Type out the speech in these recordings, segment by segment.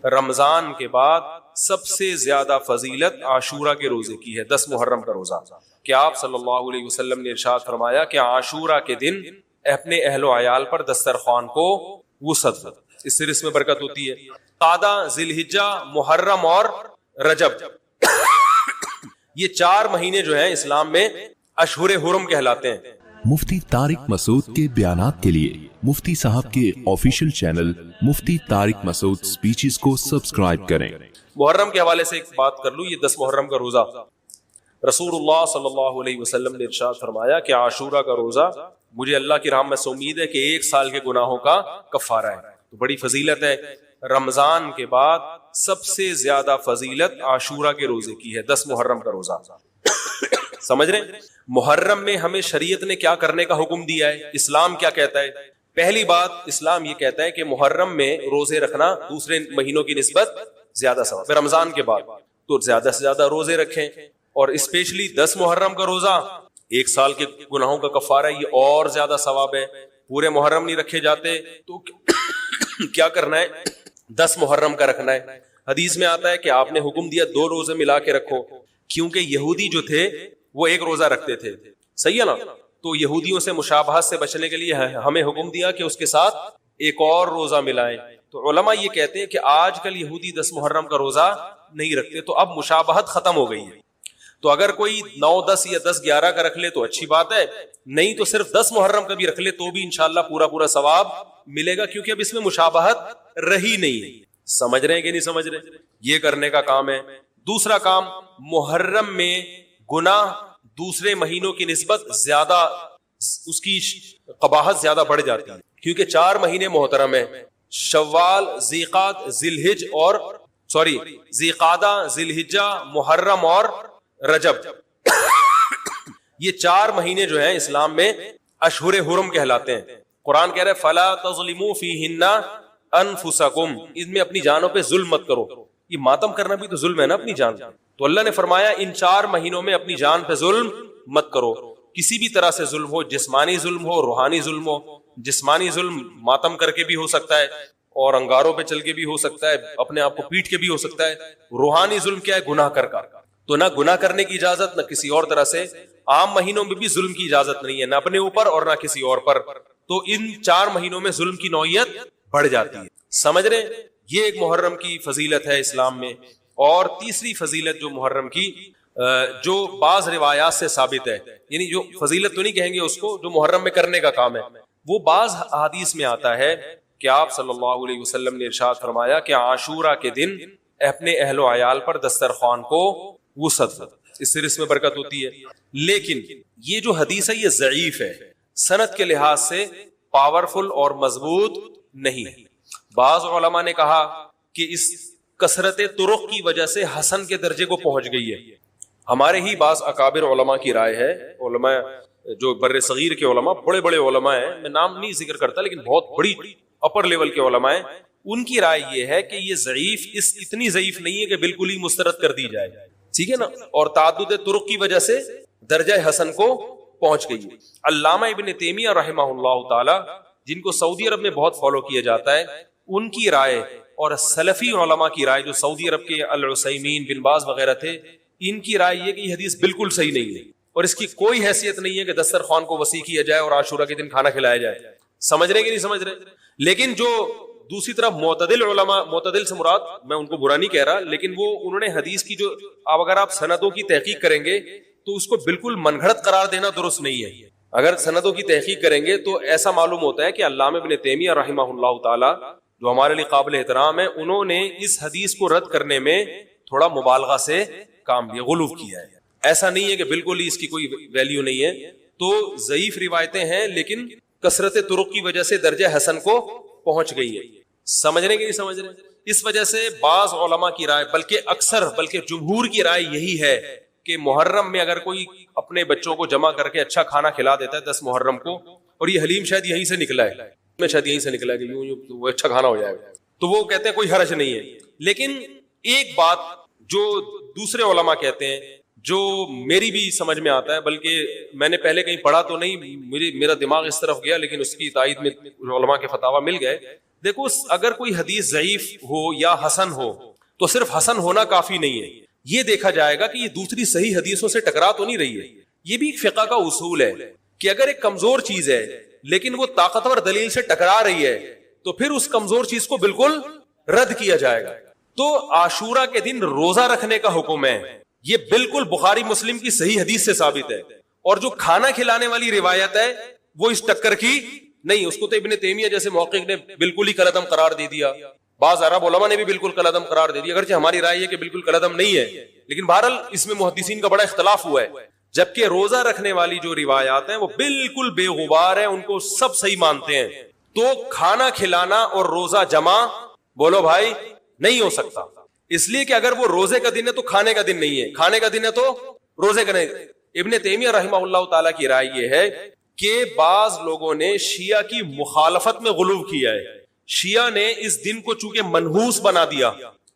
رمضان کے بعد سب سے زیادہ فضیلت عاشورہ کے روزے کی ہے، 10 محرم کا روزہ، کہ آپ صلی اللہ علیہ وسلم نے ارشاد فرمایا کہ عاشورہ کے دن اپنے اہل و عیال پر دسترخوان کو وسعت دو، اس سے رزق میں برکت ہوتی ہے۔ قعدہ، ذی الحجہ، محرم اور رجب، یہ 4 مہینے جو ہیں اسلام میں اشہر حرم کہلاتے ہیں۔ مفتی طارق مسعود کے بیانات کے لیے مفتی صاحب کے آفیشیل چینل مفتی طارق مسعود سپیچز کو سبسکرائب کریں۔ محرم کے حوالے سے ایک بات کر لوں، یہ 10 محرم کا روزہ، رسول اللہ صلی اللہ علیہ وسلم نے ارشاد فرمایا کہ عاشورہ کا روزہ مجھے اللہ کی رحمت سے امید ہے کہ 1 سال کے گناہوں کا کفارہ ہے، تو بڑی فضیلت ہے۔ رمضان کے بعد سب سے زیادہ فضیلت عاشورہ کے روزے کی ہے، 10 محرم کا روزہ۔ سمجھ رہے ہیں محرم میں ہمیں شریعت نے کیا کرنے کا حکم دیا ہے، اسلام کیا کہتا ہے؟ پہلی بات، اسلام یہ کہتا ہے کہ محرم میں روزے رکھنا دوسرے مہینوں کی نسبت زیادہ ثواب ہے۔ رمضان کے بعد تو زیادہ سے زیادہ روزے رکھیں، اور اسپیشلی 10 محرم کا روزہ 1 سال کے گناہوں کا کفارہ، یہ اور زیادہ ثواب ہے۔ پورے محرم نہیں رکھے جاتے تو کیا کرنا ہے؟ 10 محرم کا رکھنا ہے۔ حدیث میں آتا ہے کہ آپ نے حکم دیا 2 روزے ملا کے رکھو، کیونکہ یہودی جو تھے وہ 1 روزہ رکھتے تھے، صحیح ہے نا؟ تو یہودیوں سے مشابہت سے بچنے کے لیے ہمیں حکم دیا کہ اس کے ساتھ ایک اور روزہ ملائیں۔ تو علماء یہ کہتے ہیں کہ آج کل یہودی 10 محرم کا روزہ نہیں رکھتے، تو اب مشابہت ختم ہو گئی ہے۔ تو اگر کوئی 9، 10 یا 10، 11 کا رکھ لے تو اچھی بات ہے، نہیں تو صرف 10 محرم کا بھی رکھ لے تو بھی انشاءاللہ پورا ثواب ملے گا، کیونکہ اب اس میں مشابہت رہی نہیں۔ سمجھ رہے ہیں کہ نہیں سمجھ رہے؟ یہ کرنے کا کام ہے۔ دوسرا کام، محرم میں گناہ دوسرے مہینوں کی نسبت زیادہ، اس کی قباحت زیادہ بڑھ جاتی ہے، کیونکہ 4 مہینے محترم ہیں، شوال، ذی قعدہ، ذی الحجہ، محرم اور رجب، یہ 4 مہینے جو ہیں اسلام میں اشہر حرم کہلاتے ہیں۔ قرآن کہہ رہے فلا تظلموا فیہن انفسکم، ان میں اپنی جانوں پہ ظلم مت کرو۔ یہ ماتم کرنا بھی تو ظلم ہے نا اپنی جان، تو اللہ نے فرمایا ان 4 مہینوں میں اپنی جان پہ ظلم مت کرو، کسی بھی طرح سے ظلم ہو، جسمانی ظلم ہو، روحانی ظلم ہو۔ جسمانی ظلم ماتم کر کے بھی ہو سکتا ہے، اور انگاروں پہ چل کے بھی ہو سکتا ہے، اپنے آپ کو پیٹ کے بھی ہو سکتا ہے۔ روحانی ظلم کیا ہے؟ گناہ کر کا، تو نہ گناہ کرنے کی اجازت، نہ کسی اور طرح سے۔ عام مہینوں میں بھی ظلم کی اجازت نہیں ہے، نہ اپنے اوپر اور نہ کسی اور پر، تو ان 4 مہینوں میں ظلم کی نوعیت بڑھ جاتی ہے۔ سمجھ رہے ہیں؟ یہ ایک محرم کی فضیلت ہے اسلام میں۔ اور تیسری فضیلت جو محرم کی، جو بعض روایات سے ثابت ہے، یعنی جو فضیلت تو نہیں کہیں گے اس کو، جو محرم میں کرنے کا کام ہے، وہ بعض احادیث میں آتا ہے کہ آپ صلی اللہ علیہ وسلم نے ارشاد فرمایا کہ عاشورہ کے دن اپنے اہل و عیال پر دسترخوان کو وسعت دو، اس سے رزق میں برکت ہوتی ہے۔ لیکن یہ جو حدیث ہے یہ ضعیف ہے، سند کے لحاظ سے پاورفل اور مضبوط نہیں ہے۔ بعض علماء نے کہا کہ اس کثرت طرق کی وجہ سے حسن کے درجے کو پہنچ گئی ہے۔ ہمارے ہی بعض اکابر علماء کی رائے ہے، علماء جو بر صغیر کے علماء، بڑے بڑے علماء ہیں، میں نام نہیں ذکر کرتا لیکن بہت بڑی اپر لیول کے علماء ہیں، ان کی رائے یہ ہے کہ یہ ضعیف، اتنی ضعیف نہیں ہے کہ بالکل ہی مسترد کر دی جائے، ٹھیک ہے نا، اور تعدد طرق کی وجہ سے درجہ حسن کو پہنچ گئی ہے۔ علامہ ابن تیمیہ رحمہ اللہ تعالی، جن کو سعودی عرب میں بہت فالو کیا جاتا ہے، ان کی رائے اور سلفی علماء کی رائے، جو سعودی عرب کے العثیمین، بن باز وغیرہ تھے، ان کی رائے یہ کہ یہ حدیث بالکل صحیح نہیں ہے، اور اس کی کوئی حیثیت نہیں ہے کہ دسترخوان کو وسیع کیا جائے اور عاشورہ کے دن کھانا کھلایا جائے۔ سمجھ رہے کہ نہیں سمجھ رہے؟ لیکن جو دوسری طرف معتدل علماء، معتدل سے مراد میں ان کو برا نہیں کہہ رہا، لیکن وہ انہوں نے حدیث کی جو، اگر آپ سندوں کی تحقیق کریں گے تو اس کو بالکل من گھڑت قرار دینا درست نہیں ہے۔ اگر سندوں کی تحقیق کریں گے تو ایسا معلوم ہوتا ہے کہ علامہ ابن تیمیہ رحمہ اللہ تعالی، جو ہمارے لیے قابل احترام ہے، انہوں نے اس حدیث کو رد کرنے میں تھوڑا مبالغہ سے کام لیا، غلو کیا ہے۔ ایسا نہیں ہے کہ بالکل ہی اس کی کوئی ویلیو نہیں ہے، تو ضعیف روایتیں ہیں لیکن کثرت طرق کی وجہ سے درجہ حسن کو پہنچ گئی ہے۔ سمجھ رہے کہ نہیں سمجھ رہے؟ اس وجہ سے بعض علماء کی رائے، بلکہ جمہور کی رائے یہی ہے کہ محرم میں اگر کوئی اپنے بچوں کو جمع کر کے اچھا کھانا کھلا دیتا ہے 10 محرم کو، اور یہ حلیم شاید یہیں سے نکلا ہے، میں شاید یہیں سے نکلا ہے کہ یوں وہ اچھا کھانا ہو جائے گا، تو وہ کہتے ہیں کوئی حرج نہیں ہے۔ لیکن ایک بات جو دوسرے علماء کہتے ہیں، جو میری بھی سمجھ میں آتا ہے، بلکہ میں نے پہلے کہیں پڑھا تو نہیں، میرا دماغ اس طرف گیا، لیکن اس کی تائید میں علماء کے فتاوی مل گئے. دیکھو اگر کوئی حدیث ضعیف ہو یا حسن ہو تو صرف حسن ہونا کافی نہیں ہے، یہ دیکھا جائے گا کہ یہ دوسری صحیح حدیثوں سے ٹکرا تو نہیں رہی ہے. یہ بھی ایک فقہ کا اصول ہے کہ اگر ایک کمزور چیز ہے لیکن وہ طاقتور دلیل سے ٹکرا رہی ہے تو پھر اس کمزور چیز کو بالکل رد کیا جائے گا. تو عاشورہ کے دن روزہ رکھنے کا حکم ہے، یہ بالکل بخاری مسلم کی صحیح حدیث سے ثابت ہے. اور جو کھانا کھلانے والی روایت ہے وہ اس ٹکر کی نہیں، اس کو تو ابن تیمیہ جیسے محقق نے بالکل ہی کالعدم قرار دے دیا، بعض عرب علماء نے بھی بالکل کالعدم قرار دے دیا، اگرچہ ہماری رائے ہے کہ بالکل کالعدم نہیں ہے، لیکن بہرحال اس میں محدثین کا بڑا اختلاف ہوا ہے. جبکہ روزہ رکھنے والی جو روایات ہیں وہ بالکل بے غبار ہیں، ان کو سب صحیح مانتے ہیں. تو کھانا کھلانا اور روزہ جمع بولو بھائی نہیں ہو سکتا، اس لیے کہ اگر وہ روزے کا دن ہے تو کھانے کا دن نہیں ہے، کھانے کا دن ہے تو روزے کا نہیں. ابن تیمیہ رحمہ اللہ تعالیٰ کی رائے یہ ہے کہ بعض لوگوں نے شیعہ کی مخالفت میں غلو کیا ہے. شیعہ نے اس دن کو چونکہ منحوس بنا دیا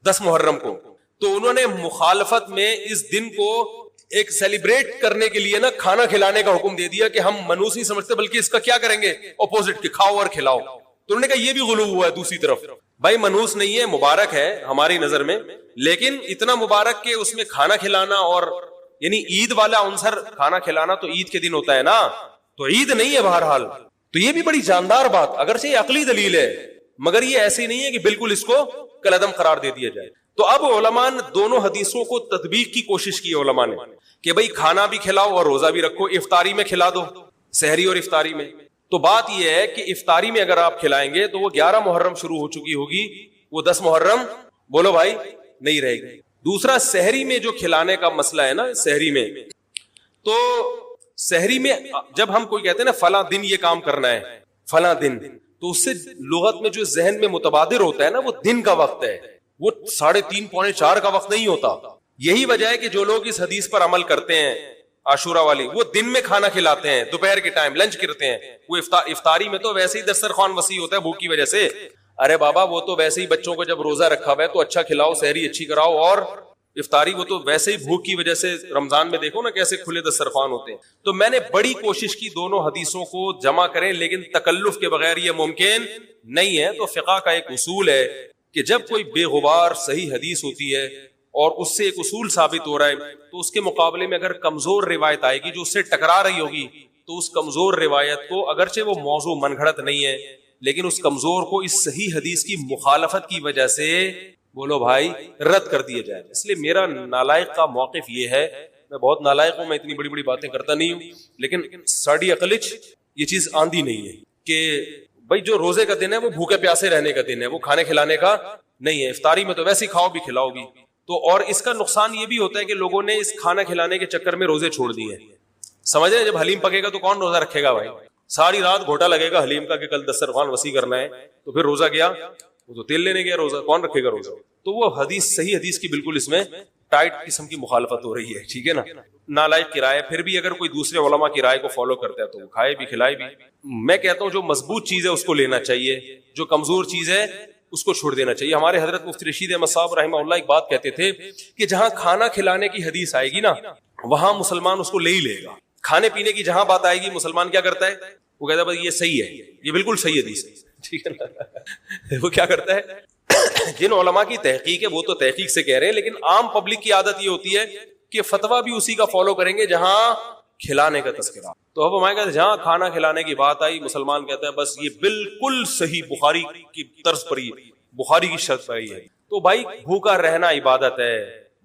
10 محرم کو، تو انہوں نے مخالفت میں اس دن کو ایک سیلیبریٹ کرنے کے لیے نا کھانا کھلانے کا حکم دے دیا کہ ہم منحوس نہیں سمجھتے بلکہ اس کا کیا کریں گے اپوزٹ، کہ کھاؤ اور کھلاؤ. تو انہوں نے کہا یہ بھی غلو ہوا ہے. دوسری طرف بھائی منحوس نہیں ہے، مبارک ہے ہماری نظر میں، لیکن اتنا مبارک کہ اس میں کھانا کھلانا اور یعنی عید والا عنصر، کھانا کھلانا تو عید کے دن ہوتا ہے نا، تو عید نہیں ہے بہرحال. تو یہ بھی بڑی جاندار بات، اگرچہ یہ عقلی دلیل ہے مگر یہ ایسی نہیں ہے کہ بالکل اس کو کالعدم قرار دے دیا جائے. تو اب علماء نے دونوں حدیثوں کو تطبیق کی کوشش کی علماء نے کہ بھئی کھانا بھی کھلاؤ اور روزہ بھی رکھو، افطاری میں کھلا دو، سحری اور افطاری میں. تو بات یہ ہے کہ افطاری میں اگر آپ کھلائیں گے تو وہ 11 محرم شروع ہو چکی ہوگی، وہ 10 محرم بولو بھائی نہیں رہے گی. دوسرا سحری میں جو کھلانے کا مسئلہ ہے نا، سحری میں، تو سحری میں جب ہم کوئی کہتے ہیں نا فلاں دن یہ کام کرنا ہے فلاں دن، تو اس سے لغت میں جو ذہن میں متبادر ہوتا ہے نا وہ دن کا وقت ہے، وہ 3:30 پونے 4 کا وقت نہیں ہوتا. یہی وجہ ہے کہ جو لوگ اس حدیث پر عمل کرتے ہیں عاشورہ والی، وہ دن میں کھانا کھلاتے ہیں، دوپہر کے ٹائم لنچ کرتے ہیں. وہ افطاری میں تو ویسے ہی دسترخوان وسیع ہوتا ہے بھوک کی وجہ سے. ارے بابا وہ تو ویسے ہی بچوں کو جب روزہ رکھا ہوا ہے تو اچھا کھلاؤ، سحری اچھی کراؤ، اور افطاری وہ تو ویسے ہی بھوک کی وجہ سے رمضان میں دیکھو نا کیسے کھلے دسترخوان ہوتے ہیں. تو میں نے بڑی کوشش کی دونوں حدیثوں کو جمع کریں، لیکن تکلف کے بغیر یہ ممکن نہیں ہے. تو فقہ کا ایک اصول ہے کہ جب کوئی بے غبار صحیح حدیث ہوتی ہے اور اس سے ایک اصول ثابت ہو رہا ہے تو اس کے مقابلے میں اگر کمزور روایت آئے گی جو اس سے ٹکرا رہی ہوگی تو اس کمزور روایت کو، اگرچہ وہ موضوع من گھڑت نہیں ہے، لیکن اس کمزور کو اس صحیح حدیث کی مخالفت کی وجہ سے بولو بھائی رد کر دیا جائے. اس لیے میرا نالائق کا موقف یہ ہے، میں بہت نالائق ہوں، میں اتنی بڑی بڑی باتیں کرتا نہیں ہوں، لیکن ساڑی عقلچ یہ چیز آندھی نہیں ہے کہ بھائی جو روزے کا دن ہے وہ بھوکے پیاسے رہنے کا دن ہے، وہ کھانے کھلانے کا نہیں ہے. افطاری میں تو ویسے ہی کھاؤ بھی کھلاؤ بھی. تو اور اس کا نقصان یہ بھی ہوتا ہے کہ لوگوں نے اس کھانا کھلانے کے چکر میں روزے چھوڑ دیے. سمجھ رہے ہیں، جب حلیم پکے گا تو کون روزہ رکھے گا بھائی؟ ساری رات گھوٹا لگے گا حلیم کا کہ کل دسترخوان وسیع کرنا ہے، تو پھر روزہ گیا، وہ تو تیل لینے گیا، روزہ کون رکھے گا روزہ؟ تو وہ حدیث صحیح حدیث کی بالکل اس میں ٹائٹ قسم کی مخالفت ہو رہی ہے. ٹھیک ہے نا، نالائق کی رائے. پھر بھی اگر کوئی دوسرے علماء کی رائے کو فالو کرتا ہے تو وہ کھائے بھی کھلائے بھی. میں کہتا ہوں جو مضبوط چیز ہے اس کو لینا چاہیے، جو کمزور چیز ہے اس کو چھوڑ دینا چاہیے. ہمارے حضرت مفتی رشید احمد صاحب رحمہ اللہ ایک بات کہتے تھے کہ جہاں کھانا کھلانے کی حدیث آئے گی نا وہاں مسلمان اس کو لے ہی لے گا. کھانے پینے کی جہاں بات آئے گی مسلمان کیا کرتا ہے؟ وہ کہتا ہے بس یہ صحیح ہے، یہ بالکل صحیح حدیث ہے. ٹھیک ہے نا، وہ کیا کرتا ہے؟ جن علماء کی تحقیق ہے وہ تو تحقیق سے کہہ رہے ہیں، لیکن عام پبلک کی عادت یہ ہوتی ہے کہ فتویٰ بھی اسی کا فالو کریں گے جہاں کھلانے کا تذکرہ. تو اب ہمارے کہتے ہیں جہاں کھانا کھلانے کی بات آئی مسلمان کہتا ہے بس یہ بالکل صحیح بخاری کی طرز پر ہی، بخاری کی شرط پر ہی ہے. تو بھائی بھوکا رہنا عبادت ہے،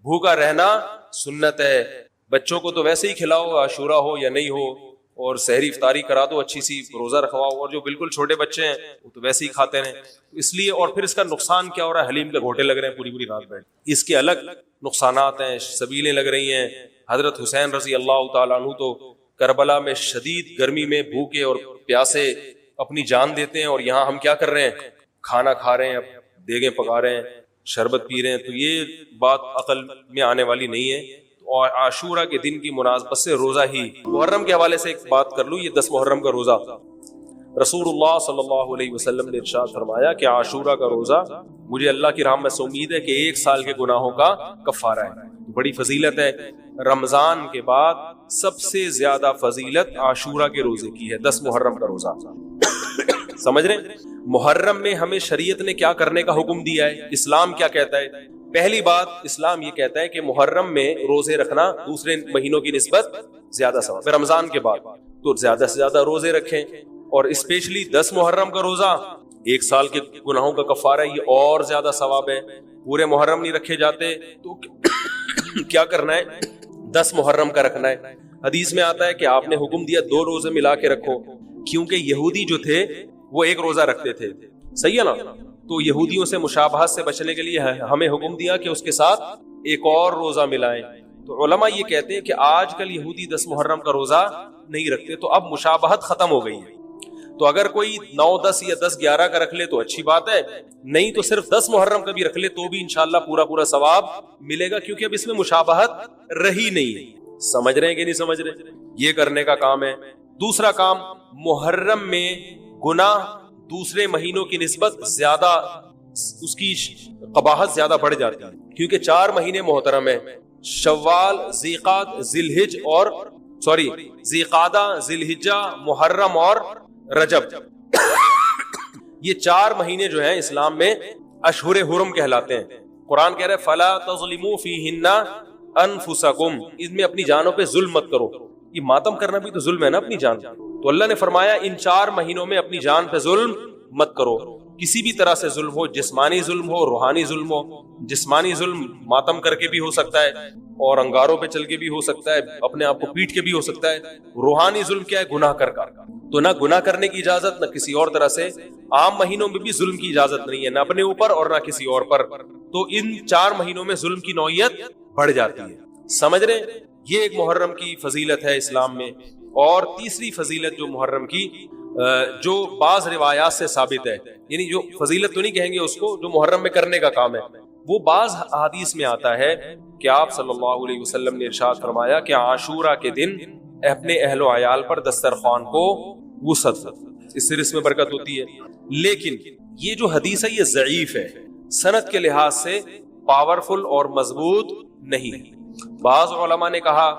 بھوکا رہنا سنت ہے. بچوں کو تو ویسے ہی کھلاؤ عاشورہ ہو یا نہیں ہو، اور سحری افطاری کرا دو اچھی سی، روزہ رکھواؤ. اور جو بالکل چھوٹے بچے ہیں وہ تو ویسے ہی کھاتے ہیں. اس لیے اور پھر اس کا نقصان کیا ہو رہا ہے؟ حلیم کے گھوٹے لگ رہے ہیں پوری پوری رات بیٹھ، اس کے الگ نقصانات ہیں، سبیلیں لگ رہی ہیں. حضرت حسین رضی اللہ تعالیٰ عنہ تو کربلا میں شدید گرمی میں بھوکے اور پیاسے اپنی جان دیتے ہیں، اور یہاں ہم کیا کر رہے ہیں؟ کھانا کھا رہے ہیں، دیگیں پکا رہے ہیں، شربت پی رہے ہیں. تو یہ بات عقل میں آنے والی نہیں ہے. اور عاشورہ کے دن کی مناسبت سے روزہ ہی، محرم کے حوالے سے ایک بات کر لوں، یہ 10 محرم کا روزہ رسول اللہ صلی اللہ علیہ وسلم نے ارشاد فرمایا کہ عاشورہ کا روزہ مجھے اللہ کی رحمت سے امید ہے کہ 1 سال کے گناہوں کا کفارہ ہے. بڑی فضیلت ہے. رمضان کے بعد سب سے زیادہ فضیلت عاشورہ کے روزے کی ہے, 10 محرم کا روزہ. سمجھ رہے ہیں محرم میں ہمیں شریعت نے کیا کرنے کا حکم دیا ہے, اسلام کیا کہتا ہے؟ پہلی بات اسلام یہ کہتا ہے کہ محرم میں روزے رکھنا دوسرے مہینوں کی نسبت زیادہ ثواب ہے. رمضان کے بعد تو زیادہ سے زیادہ روزے رکھیں, اور اسپیشلی 10 محرم کا روزہ 1 سال کے گناہوں کا کفارہ ہے, یہ اور زیادہ ثواب ہے. پورے محرم نہیں رکھے جاتے تو کیا کرنا ہے, 10 محرم کا رکھنا ہے. حدیث میں آتا ہے کہ آپ نے حکم دیا 2 روزے ملا کے رکھو, کیونکہ یہودی جو تھے وہ 1 روزہ رکھتے تھے, صحیح ہے نا. تو یہودیوں سے مشابہت سے بچنے کے لیے ہمیں حکم دیا کہ اس کے ساتھ 1 اور روزہ ملائیں. تو علماء یہ کہتے ہیں کہ آج کل یہودی 10 محرم کا روزہ نہیں رکھتے, تو اب مشابہت ختم ہو گئی ہے. تو اگر کوئی 9, 10 یا 10, 11 کا رکھ لے تو اچھی بات ہے, نہیں تو صرف 10 محرم کا بھی رکھ لے تو بھی انشاءاللہ پورا ثواب ملے گا, کیونکہ اب اس میں مشابہت رہی نہیں ہے. سمجھ رہے ہیں کہ نہیں سمجھ رہے؟ یہ کرنے کا کام ہے. دوسرا کام, محرم میں گناہ دوسرے مہینوں کی نسبت زیادہ, اس کی قباحت زیادہ بڑھ جاتی ہے, کیونکہ 4 مہینے محترم ہیں, شوال, ذیقعدہ, ذی الحجہ, محرم اور رجب. یہ 4 مہینے جو ہیں اسلام میں اشہر حرم کہلاتے ہیں. قرآن کہہ رہے فلا تظلموا فیہن انفسکم, اس میں اپنی جانوں پہ ظلم مت کرو. یہ ماتم کرنا بھی تو ظلم ہے نا اپنی جان. تو اللہ نے فرمایا ان 4 مہینوں میں اپنی جان پہ ظلم مت کرو. کسی بھی طرح سے ظلم ہو, جسمانی ظلم ہو, روحانی ظلم ہو. جسمانی ظلم ماتم کر کے بھی ہو سکتا ہے, اور انگاروں پہ چل کے بھی ہو سکتا ہے, اپنے آپ کو پیٹ کے بھی ہو سکتا ہے. روحانی ظلم کیا ہے؟ گناہ کر. تو نہ گناہ کرنے کی اجازت, نہ کسی اور طرح سے. عام مہینوں میں بھی ظلم کی اجازت نہیں ہے, نہ اپنے اوپر اور نہ کسی اور پر. تو ان 4 مہینوں میں ظلم کی نوعیت بڑھ جاتی ہے. سمجھ رہے ہیں؟ یہ ایک محرم کی فضیلت ہے اسلام میں. اور تیسری فضیلت جو محرم کی, جو بعض روایات سے ثابت ہے, یعنی جو فضیلت تو نہیں کہیں گے اس کو, جو محرم میں کرنے کا کام ہے, وہ بعض حدیث میں آتا ہے کہ آپ صلی اللہ علیہ وسلم نے ارشاد فرمایا کہ عاشورہ کے دن اپنے اہل و عیال پر دسترخوان کو وسعت, اس سے رزق میں برکت ہوتی ہے. لیکن یہ جو حدیث ہے یہ ضعیف ہے, سند کے لحاظ سے پاورفل اور مضبوط نہیں. بعض علماء نے کہا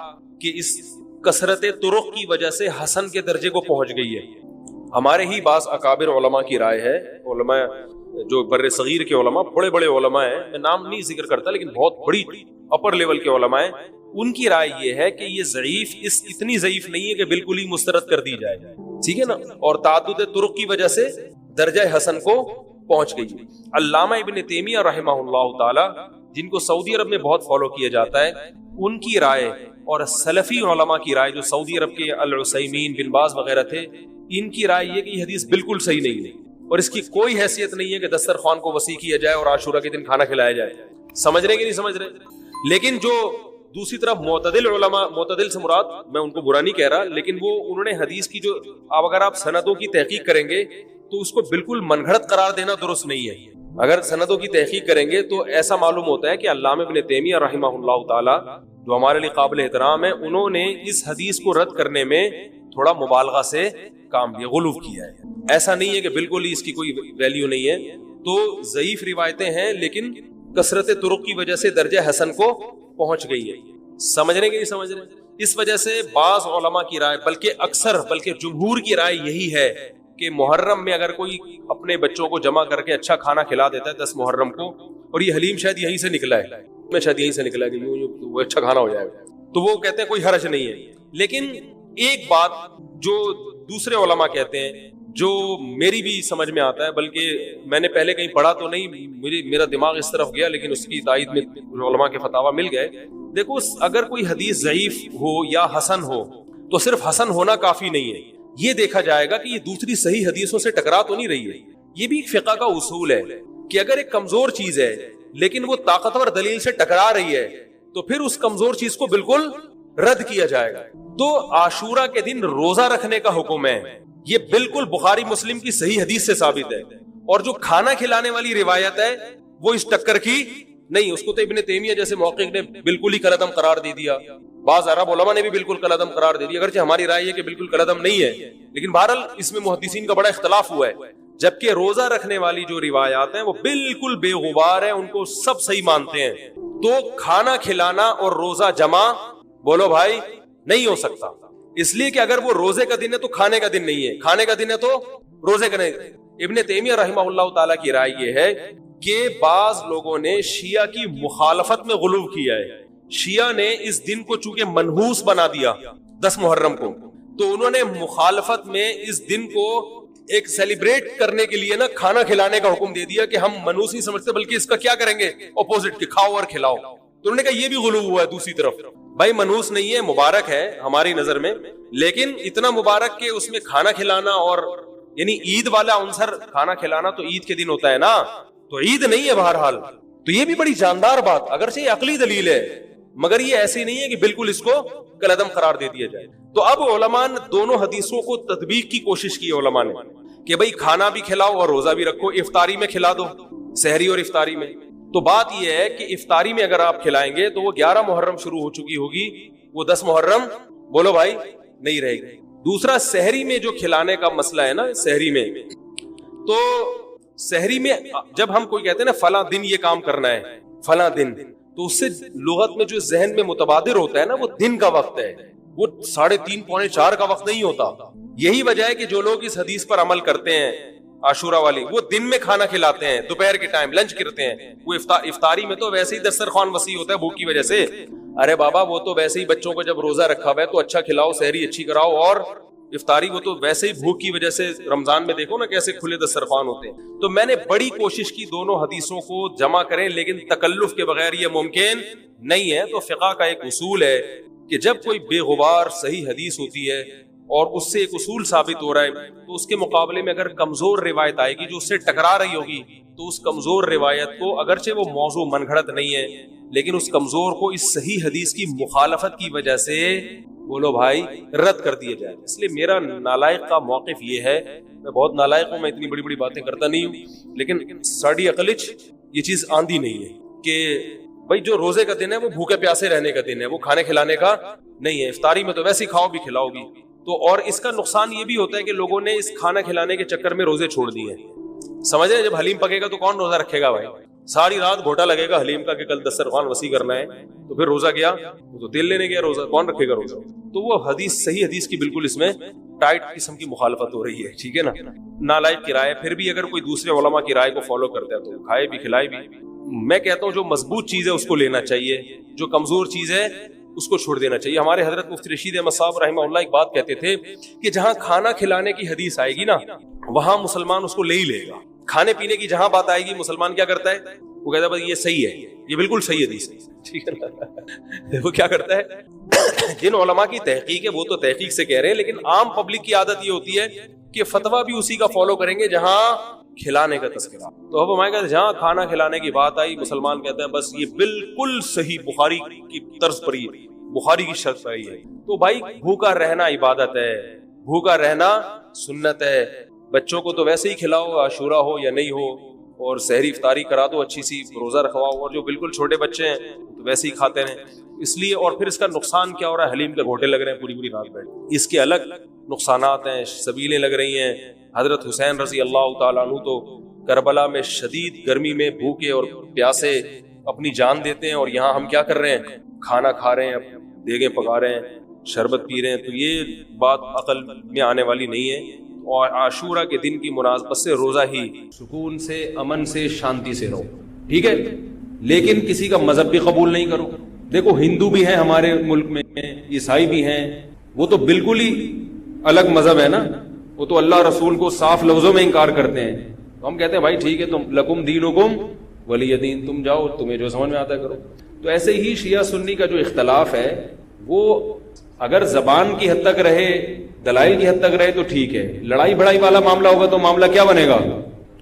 کہ اس کثرت طرق کی وجہ سے حسن کے درجے کو پہنچ گئی ہے. ہمارے ہی بعض اکابر علماء کی رائے ہے, علماء جو بر صغیر کے علماء, بڑے بڑے علماء ہیں, میں نام نہیں ذکر کرتا لیکن بہت بڑی اپر لیول کے علماء ہیں, ان کی رائے یہ ہے کہ یہ ضعیف, اتنی ضعیف نہیں ہے کہ بالکل ہی مسترد کر دی جائے, ٹھیک ہے نا, اور تعدد طرق کی وجہ سے درجہ حسن کو پہنچ گئی. علامہ ابن تیمیہ رحمہ اللہ تعالی, جن کو سعودی عرب میں بہت فالو کیا جاتا ہے, ان کی رائے اور سلفی علماء کی رائے, جو سعودی عرب کے العثیمین, بن باز وغیرہ تھے, ان کی رائے یہ کہ یہ حدیث بالکل صحیح نہیں ہے, اور اس کی کوئی حیثیت نہیں ہے کہ دسترخوان کو وسیع کیا جائے اور عاشورہ کے دن کھانا کھلایا جائے. سمجھ رہے کہ نہیں سمجھ رہے؟ لیکن جو دوسری طرف معتدل علماء, معتدل سے مراد میں ان کو برا نہیں کہہ رہا, لیکن وہ انہوں نے حدیث کی جو, اب اگر آپ سندوں کی تحقیق کریں گے تو اس کو بالکل من گھڑت قرار دینا درست نہیں ہے. اگر سندوں کی تحقیق کریں گے تو ایسا معلوم ہوتا ہے کہ علامہ ابن تیمیہ رحمہ اللہ تعالی, جو ہمارے لیے قابل احترام ہے, انہوں نے اس حدیث کو رد کرنے میں تھوڑا مبالغہ سے کام لیا, غلو کیا ہے. ایسا نہیں ہے کہ بالکل ہی اس کی کوئی ویلیو نہیں ہے. تو ضعیف روایتیں ہیں لیکن کثرت طرق کی وجہ سے درجہ حسن کو پہنچ گئی ہے. سمجھنے کے نہیں سمجھ رہے؟ اس وجہ سے بعض علماء کی رائے, بلکہ جمہور کی رائے یہی ہے کہ محرم میں اگر کوئی اپنے بچوں کو جمع کر کے اچھا کھانا کھلا دیتا ہے 10 محرم کو, اور یہ حلیم شاید یہیں سے نکلا ہے, میں شاید یہیں سے نکلا ہے کہ وہ اچھا کھانا ہو جائے گا, تو وہ کہتے ہیں کوئی حرج نہیں ہے. لیکن ایک بات جو دوسرے علماء کہتے ہیں, جو میری بھی سمجھ میں آتا ہے, بلکہ میں نے پہلے کہیں پڑھا تو نہیں, میرا دماغ اس طرف گیا, لیکن اس کی تائید میں علماء کے فتاوی مل گئے. دیکھو, اگر کوئی حدیث ضعیف ہو یا حسن ہو تو صرف حسن ہونا کافی نہیں ہے, یہ دیکھا جائے گا کہ یہ دوسری صحیح حدیثوں سے ٹکرا تو نہیں رہی ہے. یہ بھی ایک فقہ کا اصول ہے کہ اگر ایک کمزور چیز ہے لیکن وہ طاقتور دلیل سے ٹکرا رہی ہے تو پھر اس کمزور چیز کو بالکل رد کیا جائے گا. تو عاشورہ کے دن روزہ رکھنے کا حکم ہے, یہ بالکل بخاری مسلم کی صحیح حدیث سے ثابت ہے. اور جو کھانا کھلانے والی روایت ہے وہ اس ٹکر کی نہیں, اس کو تو ابن تیمیہ جیسے محقق نے بالکل ہی کالعدم قرار دے دیا, بعض عرب علماء نے بھی بالکل کالعدم قرار دے دیا, اگرچہ ہماری رائے ہے کہ بالکل کالعدم نہیں ہے, لیکن بہرحال اس میں محدثین کا بڑا اختلاف ہوا ہے. جبکہ روزہ رکھنے والی جو روایات ہیں وہ بالکل بے غبار ہیں, ان کو سب صحیح مانتے ہیں. تو کھانا کھلانا اور روزہ جمع بولو بھائی نہیں ہو سکتا، اس لیے کہ اگر وہ روزے کا دن ہے تو کھانے کا دن نہیں ہے، کھانے کا دن ہے تو روزے کا نہیں۔ ابن تیمیہ رحمہ اللہ تعالیٰ کی رائے یہ ہے کہ بعض لوگوں نے شیعہ کی مخالفت میں غلو کیا ہے، شیعہ نے اس دن کو چونکہ منحوس بنا دیا 10 محرم کو، تو انہوں نے مخالفت میں اس دن کو ایک سیلیبریٹ کرنے کے لیے نا کھانا کھلانے کا حکم دے دیا کہ ہم منحوس نہیں سمجھتے بلکہ اس کا کیا کریں گے اپوزٹ کہ کھاؤ اور کھلاؤ۔ تو انہوں نے کہا یہ بھی غلو ہوا ہے دوسری طرف، بھائی منحوس نہیں ہے، مبارک ہے ہماری نظر میں، لیکن اتنا مبارک کہ اس میں کھانا کھلانا اور یعنی عید والا عنصر کھانا کھلانا تو عید کے دن ہوتا ہے نا، تو عید نہیں ہے بہرحال۔ تو یہ بھی بڑی جاندار بات، اگرچہ یہ عقلی دلیل ہے مگر یہ ایسی نہیں ہے کہ بالکل اس کو کالعدم قرار دے دیا جائے۔ تو اب علماء نے دونوں حدیثوں کو تطبیق کی کوشش کی علماء نے کہ بھئی کھانا بھی کھلاؤ اور روزہ بھی رکھو، افطاری میں کھلا دو، سحری اور افطاری میں۔ تو بات یہ ہے کہ افطاری میں اگر آپ کھلائیں گے تو وہ 11 محرم شروع ہو چکی ہوگی، وہ 10 محرم بولو بھائی نہیں رہے گی۔ دوسرا سحری میں جو کھلانے کا مسئلہ ہے نا، سحری میں تو سحری میں جب ہم کوئی کہتے ہیں نا فلاں دن یہ کام کرنا ہے فلاں دن، تو اس سے لغت میں جو ذہن میں متبادر ہوتا ہے نا وہ دن کا وقت ہے، وہ 3:30 پونے 4 کا وقت نہیں ہوتا۔ یہی وجہ ہے کہ جو لوگ اس حدیث پر عمل کرتے ہیں عاشورہ والی، وہ دن میں کھانا کھلاتے ہیں، دوپہر کے ٹائم لنچ کرتے ہیں، وہ افطاری میں تو ویسے ہی دسترخوان وسیع ہوتا ہے بھوک کی وجہ سے۔ ارے بابا وہ تو ویسے ہی بچوں کو جب روزہ رکھا ہوا ہے تو اچھا کھلاؤ، سحری اچھی کراؤ، اور افطاری وہ تو ویسے ہی بھوک کی وجہ سے رمضان میں دیکھو نا کیسے کھلے دسترخوان ہوتے ہیں۔ تو میں نے بڑی کوشش کی دونوں حدیثوں کو جمع کریں، لیکن تکلف کے بغیر یہ ممکن نہیں ہے۔ تو فقہ کا ایک اصول ہے کہ جب کوئی بے غبار صحیح حدیث ہوتی ہے اور اس سے ایک اصول ثابت ہو رہا ہے تو اس کے مقابلے میں اگر کمزور روایت آئے گی جو اس سے ٹکرا رہی ہوگی تو اس کمزور روایت کو، اگرچہ وہ موضوع من گھڑت نہیں ہے لیکن اس کمزور کو اس صحیح حدیث کی مخالفت کی وجہ سے بولو بھائی رد کر دیا جائے۔ اس لیے میرا نالائق کا موقف یہ ہے، میں بہت نالائق ہوں، میں اتنی بڑی بڑی باتیں کرتا نہیں ہوں، لیکن ساڑی عقلچ یہ چیز آندھی نہیں ہے کہ بھائی جو روزے کا دن ہے وہ بھوکے پیاسے رہنے کا دن ہے، وہ کھانے کھلانے کا نہیں ہے۔ افطاری میں تو ویسے ہی کھاؤ بھی کھلاؤ بھی۔ تو اور اس کا نقصان یہ بھی ہوتا ہے کہ لوگوں نے اس کھانا کھلانے کے چکر میں روزے چھوڑ دیے۔ سمجھ رہے ہیں، جب حلیم پکے گا تو کون روزہ رکھے گا بھائی؟ ساری رات گھوٹا لگے گا حلیم کا کہ کل دسترخوان وسیع کرنا ہے، تو پھر روزہ گیا وہ تو تیل لینے گیا، روزہ کون رکھے گا روزہ؟ تو وہ حدیث صحیح حدیث کی بالکل اس میں ٹائٹ قسم کی مخالفت ہو رہی ہے، ٹھیک ہے نا۔ نالائق کی رائے، پھر بھی اگر کوئی دوسرے علماء کی رائے کو فالو کرتا ہے تو کھائے بھی کھلائے بھی۔ میں کہتا ہوں جو مضبوط چیز ہے اس کو لینا چاہیے، جو کمزور چیز ہے اس کو چھوڑ دینا چاہیے۔ ہمارے حضرت مفتی رشید احمد صاحب رحمہ اللہ ایک بات کہتے تھے کہ جہاں کھانا کھلانے کی حدیث آئے گی نا وہاں مسلمان اس کو لے ہی لے گا، کھانے پینے کی جہاں بات آئے گی مسلمان کیا کرتا ہے؟ وہ کہتا ہے بس یہ صحیح ہے، یہ بالکل صحیح حدیث ہے، ٹھیک ہے نا۔ وہ کیا کرتا ہے؟ جن علماء کی تحقیق ہے وہ تو تحقیق سے کہہ رہے ہیں، لیکن عام پبلک کی عادت یہ ہوتی ہے کہ فتویٰ بھی اسی کا فالو کریں گے جہاں کھلانے کا تذکرہ۔ تو اب ہمارے کہتے ہیں جہاں کھانا کھلانے کی بات آئی مسلمان کہتا ہے بس یہ بالکل صحیح بخاری کی طرز پر ہی، بخاری کی شرط پر ہی ہے۔ تو بھائی بھوکا رہنا عبادت ہے، بھوکا رہنا سنت ہے۔ بچوں کو تو ویسے ہی کھلاؤ عاشورہ ہو یا نہیں ہو، اور سحری افطاری کرا دو اچھی سی، روزہ رکھواؤ، اور جو بالکل چھوٹے بچے ہیں تو ویسے ہی کھاتے ہیں۔ اس لیے اور پھر اس کا نقصان کیا ہو رہا ہے؟ حلیم کے گھوٹے لگ رہے ہیں پوری پوری رات بیٹھ، اس کے الگ نقصانات ہیں، سبیلیں لگ رہی ہیں۔ حضرت حسین رضی اللہ تعالیٰ عنہ تو کربلا میں شدید گرمی میں بھوکے اور پیاسے اپنی جان دیتے ہیں، اور یہاں ہم کیا کر رہے ہیں؟ کھانا کھا رہے ہیں، دیگیں پکا رہے ہیں، شربت پی رہے ہیں۔ تو یہ بات عقل میں آنے والی نہیں ہے۔ اور عاشورہ کے دن کی مناسبت سے روزہ ہی سکون سے، امن سے، شانتی سے رہو، ٹھیک ہے، لیکن کسی کا مذہب بھی قبول نہیں کرو۔ دیکھو ہندو بھی ہیں ہمارے ملک میں، عیسائی بھی ہیں، وہ تو بالکل ہی الگ مذہب ہے نا، وہ تو اللہ رسول کو صاف لفظوں میں انکار کرتے ہیں۔ تو ہم کہتے ہیں بھائی ٹھیک ہے، تم لکم دینکم ولی دین، تم جاؤ تمہیں جو سمجھ میں آتا ہے کرو۔ تو ایسے ہی شیعہ سنی کا جو اختلاف ہے وہ اگر زبان کی حد تک رہے، دلائل کی حد تک رہے تو ٹھیک ہے، لڑائی بڑائی والا معاملہ ہوگا تو معاملہ کیا بنے گا؟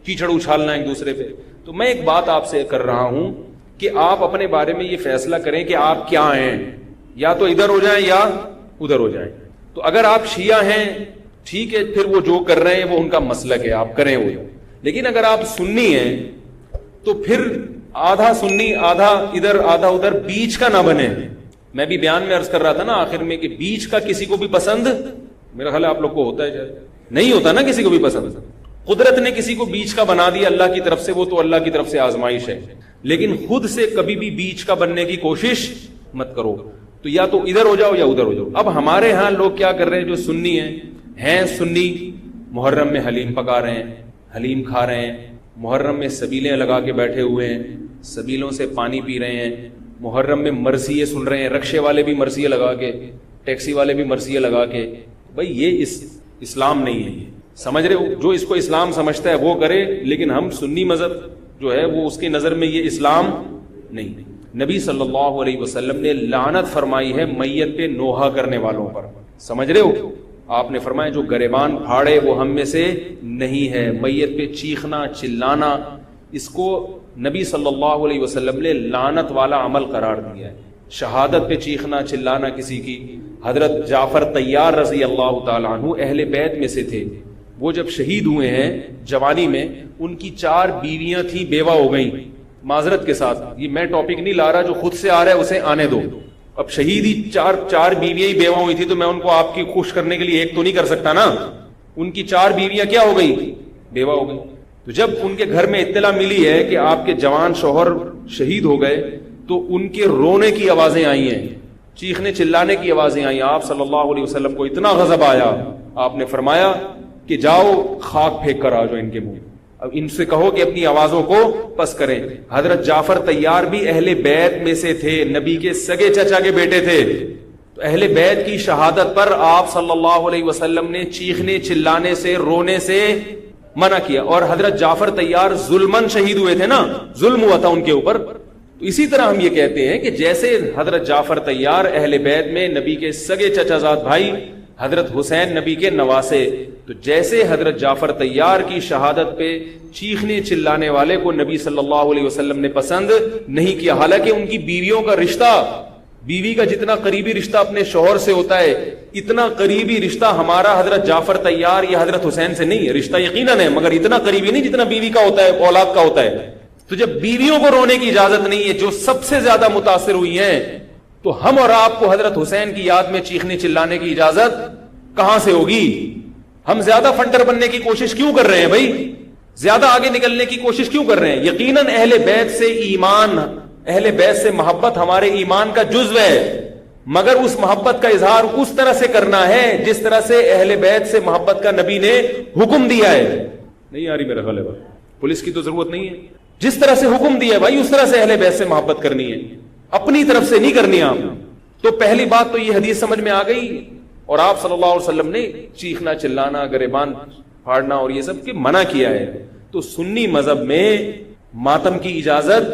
کیچڑ اچھالنا ایک دوسرے پہ۔ تو میں ایک بات آپ سے کر رہا ہوں کہ آپ اپنے بارے میں یہ فیصلہ کریں کہ آپ کیا ہیں، یا تو ادھر ہو جائیں یا ادھر ہو جائیں۔ تو اگر آپ شیعہ ہیں ٹھیک ہے، پھر وہ جو کر رہے ہیں وہ ان کا مسلک ہے، آپ کریں وہ۔ لیکن اگر آپ سنی ہیں تو پھر آدھا سنی آدھا ادھر آدھا ادھر، بیچ کا نہ بنے۔ میں بھی بیان میں عرض کر رہا تھا نا آخر میں کہ بیچ کا کسی کو بھی پسند، میرا خیال ہے آپ لوگ کو ہوتا ہے، نہیں ہوتا نا کسی کو بھی پسند۔ قدرت نے کسی کو بیچ کا بنا دیا اللہ کی طرف سے، وہ تو اللہ کی طرف سے آزمائش ہے، لیکن خود سے کبھی بھی بیچ کا بننے کی کوشش مت کرو، تو یا تو ادھر ہو جاؤ یا ادھر ہو جاؤ۔ اب ہمارے ہاں لوگ کیا کر رہے ہیں، جو سنی ہیں سنی، محرم میں حلیم پکا رہے ہیں، حلیم کھا رہے ہیں، محرم میں سبیلیں لگا کے بیٹھے ہوئے ہیں، سبیلوں سے پانی پی رہے ہیں، محرم میں مرثیے سن رہے ہیں، رکشے والے بھی مرثیے لگا کے، ٹیکسی والے بھی مرثیے لگا کے۔ بھائی یہ اسلام نہیں ہے، یہ سمجھ رہے ہو؟ جو اس کو اسلام سمجھتا ہے وہ کرے، لیکن ہم سنی مذہب جو ہے وہ اس کی نظر میں یہ اسلام نہیں۔ نبی صلی اللہ علیہ وسلم نے لعنت فرمائی ہے میت پہ نوحہ کرنے والوں پر، سمجھ رہے ہو؟ آپ نے فرمایا جو گریبان پھاڑے وہ ہم میں سے نہیں ہے۔ میت پہ چیخنا چلانا، اس کو نبی صلی اللہ علیہ وسلم نے لعنت والا عمل قرار دیا ہے۔ شہادت پہ چیخنا چلانا کسی کی، حضرت جعفر طیار رضی اللہ تعالیٰ عنہ اہل بیت میں سے تھے، وہ جب شہید ہوئے ہیں جوانی میں، ان کی 4 بیویاں تھیں، بیوہ ہو گئیں۔ معذرت کے ساتھ یہ میں ٹاپک نہیں لا رہا، جو خود سے آ رہا ہے اسے آنے دو۔ اب شہید ہی 4 بیویاں ہی بیوہ ہوئی تھی، تو میں ان کو آپ کی خوش کرنے کے لیے ایک تو نہیں کر سکتا نا۔ ان کی 4 بیویاں کیا ہو گئی؟ بیوہ ہو گئی۔ تو جب ان کے گھر میں اطلاع ملی ہے کہ آپ کے جوان شوہر شہید ہو گئے، تو ان کے رونے کی آوازیں آئی ہیں، چیخنے چلانے کی آوازیں آئی۔ آپ صلی اللہ علیہ وسلم کو اتنا غضب آیا، آپ نے فرمایا کہ جاؤ خاک پھینک کر آ جاؤ ان کے منہ، اب ان سے کہو کہ اپنی آوازوں کو پس کریں۔ حضرت جعفر طیار بھی اہل بیت میں سے تھے، نبی کے سگے چچا کے بیٹے تھے، تو اہل بیت کی شہادت پر آپ صلی اللہ علیہ وسلم نے چیخنے چلانے سے، رونے سے منع کیا۔ اور حضرت جعفر طیار ظلمن شہید ہوئے تھے نا، ظلم ہوا تھا ان کے اوپر۔ تو اسی طرح ہم یہ کہتے ہیں کہ جیسے حضرت جعفر طیار اہل بیت میں نبی کے سگے چچا زاد بھائی، حضرت حسین نبی کے نواسے، تو جیسے حضرت جعفر طیار کی شہادت پہ چیخنے چلانے والے کو نبی صلی اللہ علیہ وسلم نے پسند نہیں کیا، حالانکہ ان کی بیویوں کا رشتہ، بیوی کا جتنا قریبی رشتہ اپنے شوہر سے ہوتا ہے، اتنا قریبی رشتہ ہمارا حضرت جعفر طیار یا حضرت حسین سے نہیں ہے۔ رشتہ یقیناً ہے، مگر اتنا قریبی نہیں جتنا بیوی کا ہوتا ہے، اولاد کا ہوتا ہے۔ تو جب بیویوں کو رونے کی اجازت نہیں ہے، جو سب سے زیادہ متاثر ہوئی ہیں، تو ہم اور آپ کو حضرت حسین کی یاد میں چیخنے چلانے کی اجازت کہاں سے ہوگی؟ ہم زیادہ فنڈر بننے کی کوشش کیوں کر رہے ہیں بھائی؟ زیادہ آگے نکلنے کی کوشش کیوں کر رہے ہیں؟ یقیناً اہل بیت سے ایمان، اہل بیت سے محبت ہمارے ایمان کا جزو ہے، مگر اس محبت کا اظہار اس طرح سے کرنا ہے جس طرح سے اہل بیت سے محبت کا نبی نے حکم دیا ہے۔ نہیں آ رہی میرا خیال ہے، پولیس کی تو ضرورت نہیں ہے، جس طرح سے حکم دیا ہے بھائی اس طرح سے اہل بیت سے محبت کرنی ہے، اپنی طرف سے نہیں کرنی آپ۔ تو پہلی بات تو یہ حدیث سمجھ میں آ گئی، اور آپ صلی اللہ علیہ وسلم نے چیخنا چلانا، گریبان پھاڑنا اور یہ سب کے منع کیا ہے۔ تو سنی مذہب میں ماتم کی اجازت،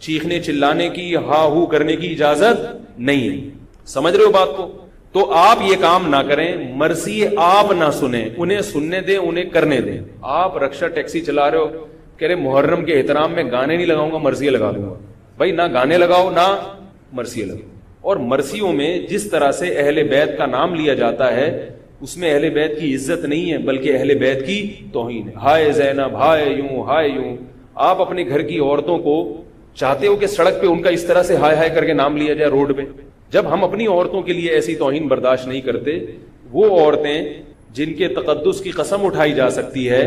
چیخنے چلانے کی، ہا ہو کرنے کی اجازت نہیں ہے، سمجھ رہے ہو بات کو؟ تو آپ یہ کام نہ کریں، مرثی آپ نہ سنیں، انہیں سننے دیں، انہیں کرنے دیں۔ آپ رکشہ ٹیکسی چلا رہے ہو، کہہ رہے محرم کے احترام میں گانے نہیں لگاؤں گا، مرثیے لگا دوں گا۔ بھائی نہ گانے لگاؤ نہ مرثیے لگاؤ۔ اور مرثیوں میں جس طرح سے اہل بیت کا نام لیا جاتا ہے، اس میں اہل بیت کی عزت نہیں ہے بلکہ اہل بیت کی توہین ہے۔ ہائے زینب، ہائے یوں، ہائے یوں۔ آپ اپنے گھر کی عورتوں کو چاہتے ہو کہ سڑک پہ ان کا اس طرح سے ہائے ہائے کر کے نام لیا جائے روڈ پہ؟ جب ہم اپنی عورتوں کے لیے ایسی توہین برداشت نہیں کرتے، وہ عورتیں جن کے تقدس کی قسم اٹھائی جا سکتی ہے،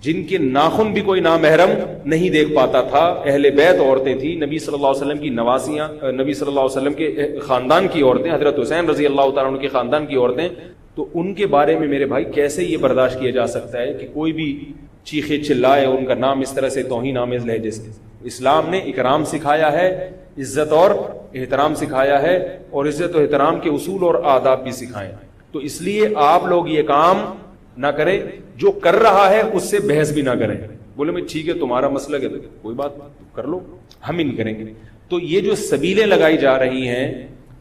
جن کے ناخن بھی کوئی نامحرم نہیں دیکھ پاتا تھا، اہل بیت عورتیں تھیں، نبی صلی اللہ علیہ وسلم کی نواسیاں، نبی صلی اللہ علیہ وسلم کے خاندان کی عورتیں، حضرت حسین رضی اللہ تعالیٰ عنہ کے خاندان کی عورتیں، تو ان کے بارے میں میرے بھائی کیسے یہ برداشت کیا جا سکتا ہے کہ کوئی بھی چیخے چلائے ان کا نام اس طرح سے توہین آمیز لہجے سے؟ اسلام نے اکرام سکھایا ہے، عزت اور احترام سکھایا ہے، اور عزت و احترام کے اصول اور آداب بھی سکھائے ہیں۔ تو اس لیے آپ لوگ یہ کام نہ کریں، جو کر رہا ہے اس سے بحث بھی نہ کریں۔ بولے میں ٹھیک ہے تمہارا مسئلہ ہے، کوئی بات کر لو، ہم ہی نہیں کریں گے۔ تو یہ جو سبیلیں لگائی جا رہی ہیں،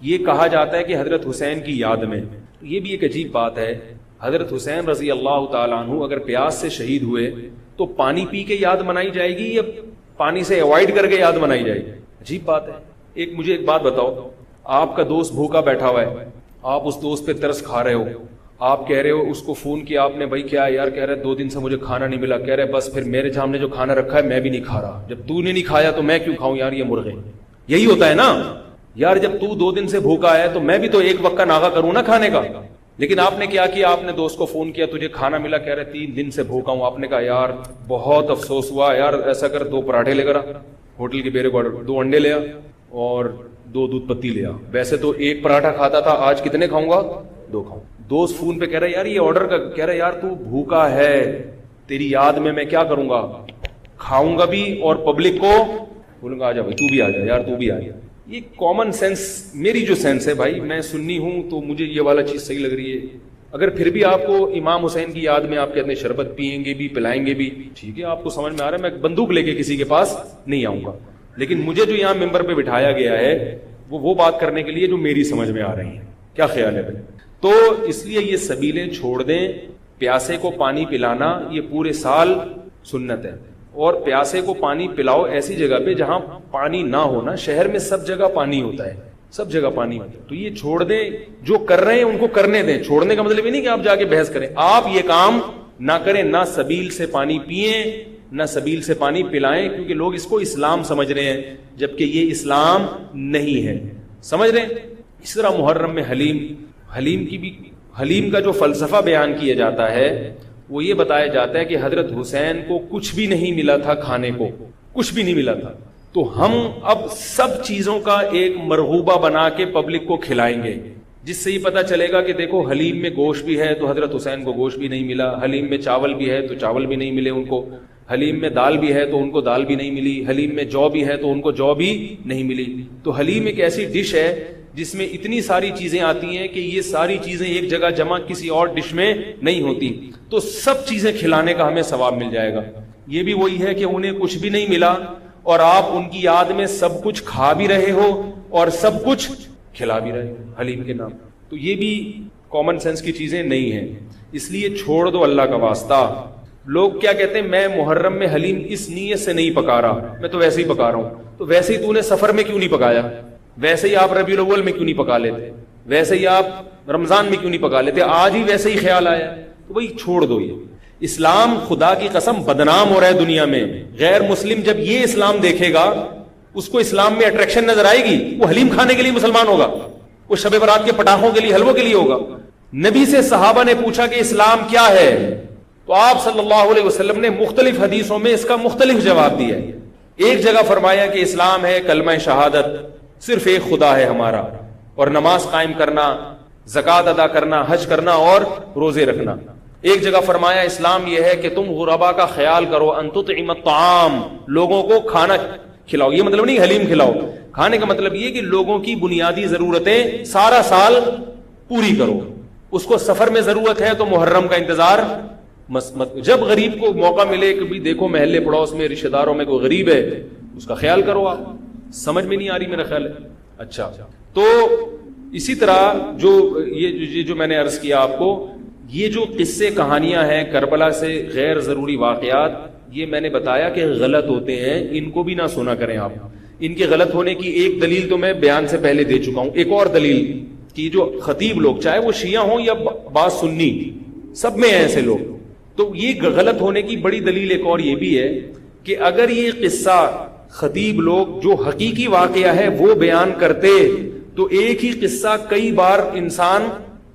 یہ کہا جاتا ہے کہ حضرت حسین کی یاد میں، یہ بھی ایک عجیب بات ہے۔ حضرت حسین رضی اللہ تعالیٰ عنہ اگر پیاس سے شہید ہوئے تو پانی پی کے یاد منائی جائے گی یا پانی سے اوائڈ کر کے یاد منائی جائے گی؟ عجیب بات ہے۔ مجھے ایک بات بتاؤ، آپ کا دوست بھوکا بیٹھا ہوا ہے، آپ اس دوست پہ ترس کھا رہے ہو، آپ کہہ رہے ہو، اس کو فون کیا آپ نے، بھائی کیا یار، کہہ رہے 2 دن سے مجھے کھانا نہیں ملا، کہہ رہے بس پھر میرے سامنے جو کھانا رکھا ہے میں بھی نہیں کھا رہا، جب تو نے نہیں کھایا تو میں کیوں کھاؤں یار یہ مرغے؟ یہی ہوتا ہے نا یار، جب تو 2 دن سے بھوکا ہے تو میں بھی تو ایک وقت کا ناغہ کروں نا کھانے کا، لیکن آپ نے کیا کیا, آپ نے دوست کو فون کیا, تجھے کھانا ملا, کہہ رہے 3 دن سے بھوکا ہوں. آپ نے کہا یار بہت افسوس ہوا یار, ایسا کر 2 پراٹھے لے کر آ, ہوٹل کے بیرے کو 2 انڈے لے آ اور 2 دودھ پتی لے آ. ویسے تو 1 پراٹھا کھاتا تھا, آج کتنے کھاؤں گا؟ 2 کھاؤں. دوست فون پہ کہہ رہا ہے یار یہ آرڈر کا, کہہ رہا ہے یار تو بھوکا ہے, تیری یاد میں کیا کروں گا, کھاؤں گا بھی اور پبلک کو بولوں گا آ جا بھائی تو بھی آ جا, یار تو بھی آ جا. یہ کامن سینس, میری جو سینس ہے بھائی, میں سنی ہوں تو مجھے یہ والا چیز صحیح لگ رہی ہے. اگر پھر بھی آپ کو امام حسین کی یاد میں آپ کہتے ہیں شربت پئیں گے بھی پلائیں گے بھی, ٹھیک ہے, آپ کو سمجھ میں آ رہا ہے, میں بندوق لے کے کسی کے پاس نہیں آؤں گا, لیکن مجھے جو یہاں ممبر پہ بٹھایا گیا ہے وہ بات کرنے کے لیے جو میری سمجھ میں آ رہی ہے. کیا خیال ہے بھائی؟ تو اس لیے یہ سبیلیں چھوڑ دیں. پیاسے کو پانی پلانا یہ پورے سال سنت ہے, اور پیاسے کو پانی پلاؤ ایسی جگہ پہ جہاں پانی نہ ہونا. شہر میں سب جگہ پانی ہوتا ہے, سب جگہ پانی ہوتا ہے, تو یہ چھوڑ دیں. جو کر رہے ہیں ان کو کرنے دیں. چھوڑنے کا مطلب یہ نہیں کہ آپ جا کے بحث کریں, آپ یہ کام نہ کریں, نہ سبیل سے پانی پئیں نہ سبیل سے پانی پلائیں, کیونکہ لوگ اس کو اسلام سمجھ رہے ہیں جبکہ یہ اسلام نہیں ہے. سمجھ رہے ہیں؟ اس طرح محرم میں حلیم کا جو فلسفہ بیان کیا جاتا ہے وہ یہ بتایا جاتا ہے کہ حضرت حسین کو کچھ بھی نہیں ملا تھا کھانے کو, کچھ بھی نہیں ملا تھا, تو ہم اب سب چیزوں کا ایک مرغوبہ بنا کے پبلک کو کھلائیں گے, جس سے یہ پتا چلے گا کہ دیکھو حلیم میں گوشت بھی ہے تو حضرت حسین کو گوشت بھی نہیں ملا, حلیم میں چاول بھی ہے تو چاول بھی نہیں ملے ان کو, حلیم میں دال بھی ہے تو ان کو دال بھی نہیں ملی, حلیم میں جو بھی ہے تو ان کو جو بھی نہیں ملی. تو حلیم ایک ایسی ڈش ہے جس میں اتنی ساری چیزیں آتی ہیں کہ یہ ساری چیزیں ایک جگہ جمع کسی اور ڈش میں نہیں ہوتی, تو سب چیزیں کھلانے کا ہمیں ثواب مل جائے گا. یہ بھی وہی ہے کہ انہیں کچھ بھی نہیں ملا اور آپ ان کی یاد میں سب کچھ کھا بھی رہے ہو اور سب کچھ کھلا بھی رہے ہو حلیم کے نام. تو یہ بھی کامن سینس کی چیزیں نہیں ہیں, اس لیے چھوڑ دو اللہ کا واسطہ. لوگ کیا کہتے ہیں, میں محرم میں حلیم اس نیت سے نہیں پکا رہا, میں تو ویسے ہی پکا رہا ہوں. تو ویسے ہی تو نے سفر میں کیوں نہیں پکایا, ویسے ہی آپ ربیع الاول میں کیوں نہیں پکا لیتے, ویسے ہی آپ رمضان میں کیوں نہیں پکا لیتے, آج ہی ویسے ہی خیال آیا, تو بھائی چھوڑ دو. یہ اسلام خدا کی قسم بدنام ہو رہا ہے دنیا میں. غیر مسلم جب یہ اسلام دیکھے گا اس کو اسلام میں اٹریکشن نظر آئے گی, وہ حلیم کھانے کے لیے مسلمان ہوگا, وہ شب برات کے پٹاخوں کے لیے حلووں کے لیے ہوگا. نبی سے صحابہ نے پوچھا کہ اسلام کیا ہے, تو آپ صلی اللہ علیہ وسلم نے مختلف حدیثوں میں اس کا مختلف جواب دیا ہے. ایک جگہ فرمایا کہ اسلام ہے کلمہ شہادت, صرف ایک خدا ہے ہمارا, اور نماز قائم کرنا, زکوٰۃ ادا کرنا, حج کرنا اور روزے رکھنا. ایک جگہ فرمایا اسلام یہ ہے کہ تم غربا کا خیال کرو, ان تطعم الطعام, لوگوں کو کھانا کھلاؤ. یہ مطلب نہیں حلیم کھلاؤ, کھانے کا مطلب یہ کہ لوگوں کی بنیادی ضرورتیں سارا سال پوری کرو. اس کو سفر میں ضرورت ہے تو محرم کا انتظار جب غریب کو موقع ملے, کبھی دیکھو محلے پڑوس میں رشتہ داروں میں کوئی غریب ہے اس کا خیال کرو. آپ سمجھ میں نہیں آ رہی میرا خیال ہے. اچھا, تو اسی طرح جو میں نے عرض کیا آپ کو, یہ جو قصے کہانیاں ہیں کربلا سے غیر ضروری واقعات, یہ میں نے بتایا کہ غلط ہوتے ہیں, ان کو بھی نہ سنا کریں آپ. ان کے غلط ہونے کی ایک دلیل تو میں بیان سے پہلے دے چکا ہوں. ایک اور دلیل کہ جو خطیب لوگ, چاہے وہ شیعہ ہوں یا بعض سنی, سب میں ہیں ایسے لوگ, تو یہ غلط ہونے کی بڑی دلیل ایک اور یہ بھی ہے کہ اگر یہ قصہ خطیب لوگ جو حقیقی واقعہ ہے وہ بیان کرتے تو ایک ہی قصہ کئی بار انسان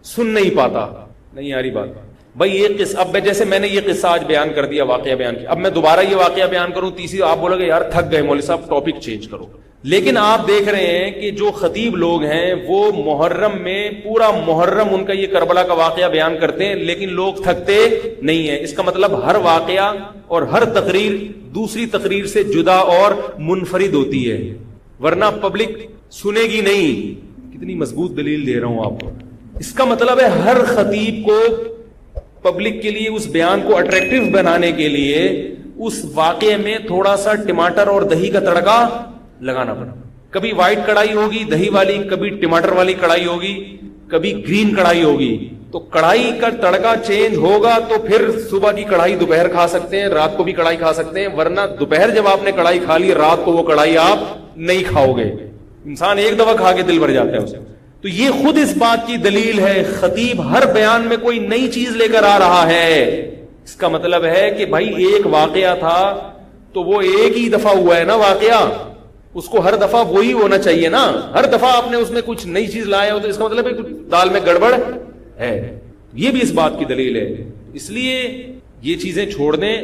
سن نہیں پاتا. نہیں یاری بات بھائی, یہ قصہ اب جیسے میں نے یہ قصہ آج بیان کر دیا, واقعہ بیان کیا, اب میں دوبارہ یہ واقعہ بیان کروں تیسری, آپ بولو گے یار تھک گئے مولوی صاحب, ٹاپک چینج کرو. لیکن آپ دیکھ رہے ہیں کہ جو خطیب لوگ ہیں وہ محرم میں پورا محرم ان کا یہ کربلا کا واقعہ بیان کرتے ہیں, لیکن لوگ تھکتے نہیں ہیں. اس کا مطلب ہر واقعہ اور ہر تقریر دوسری تقریر سے جدا اور منفرد ہوتی ہے, ورنہ پبلک سنے گی نہیں. کتنی مضبوط دلیل دے رہا ہوں آپ کو. اس کا مطلب ہے ہر خطیب کو پبلک کے لیے اس بیان کو اٹریکٹیو بنانے کے لیے اس واقعے میں تھوڑا سا ٹماٹر اور دہی کا تڑکا لگانا پڑا. کبھی وائٹ کڑھائی ہوگی دہی والی, کبھی ٹماٹر والی کڑھائی ہوگی, کبھی گرین کڑھائی ہوگی. تو کڑھائی کا تڑکا چینج ہوگا تو پھر صبح کی کڑھائی دوپہر کھا سکتے ہیں, رات کو بھی کڑھائی کھا سکتے ہیں, ورنہ دوپہر جب آپ نے کڑھائی کھا لی رات کو وہ کڑھائی آپ نہیں کھاؤ گے. انسان ایک دفعہ کھا کے دل بھر جاتا ہے اسے. تو یہ خود اس بات کی دلیل ہے, خطیب ہر بیان میں کوئی نئی چیز لے کر آ رہا ہے. اس کا مطلب ہے کہ بھائی ایک واقعہ تھا تو وہ ایک ہی دفعہ ہوا ہے نا واقعہ, اس کو ہر دفعہ وہی ہونا چاہیے نا. ہر دفعہ آپ نے اس میں کچھ نئی چیز لایا ہو تو اس کا مطلب ہے دال میں گڑبڑ ہے. یہ بھی اس بات کی دلیل ہے. اس لیے یہ چیزیں چھوڑ دیں.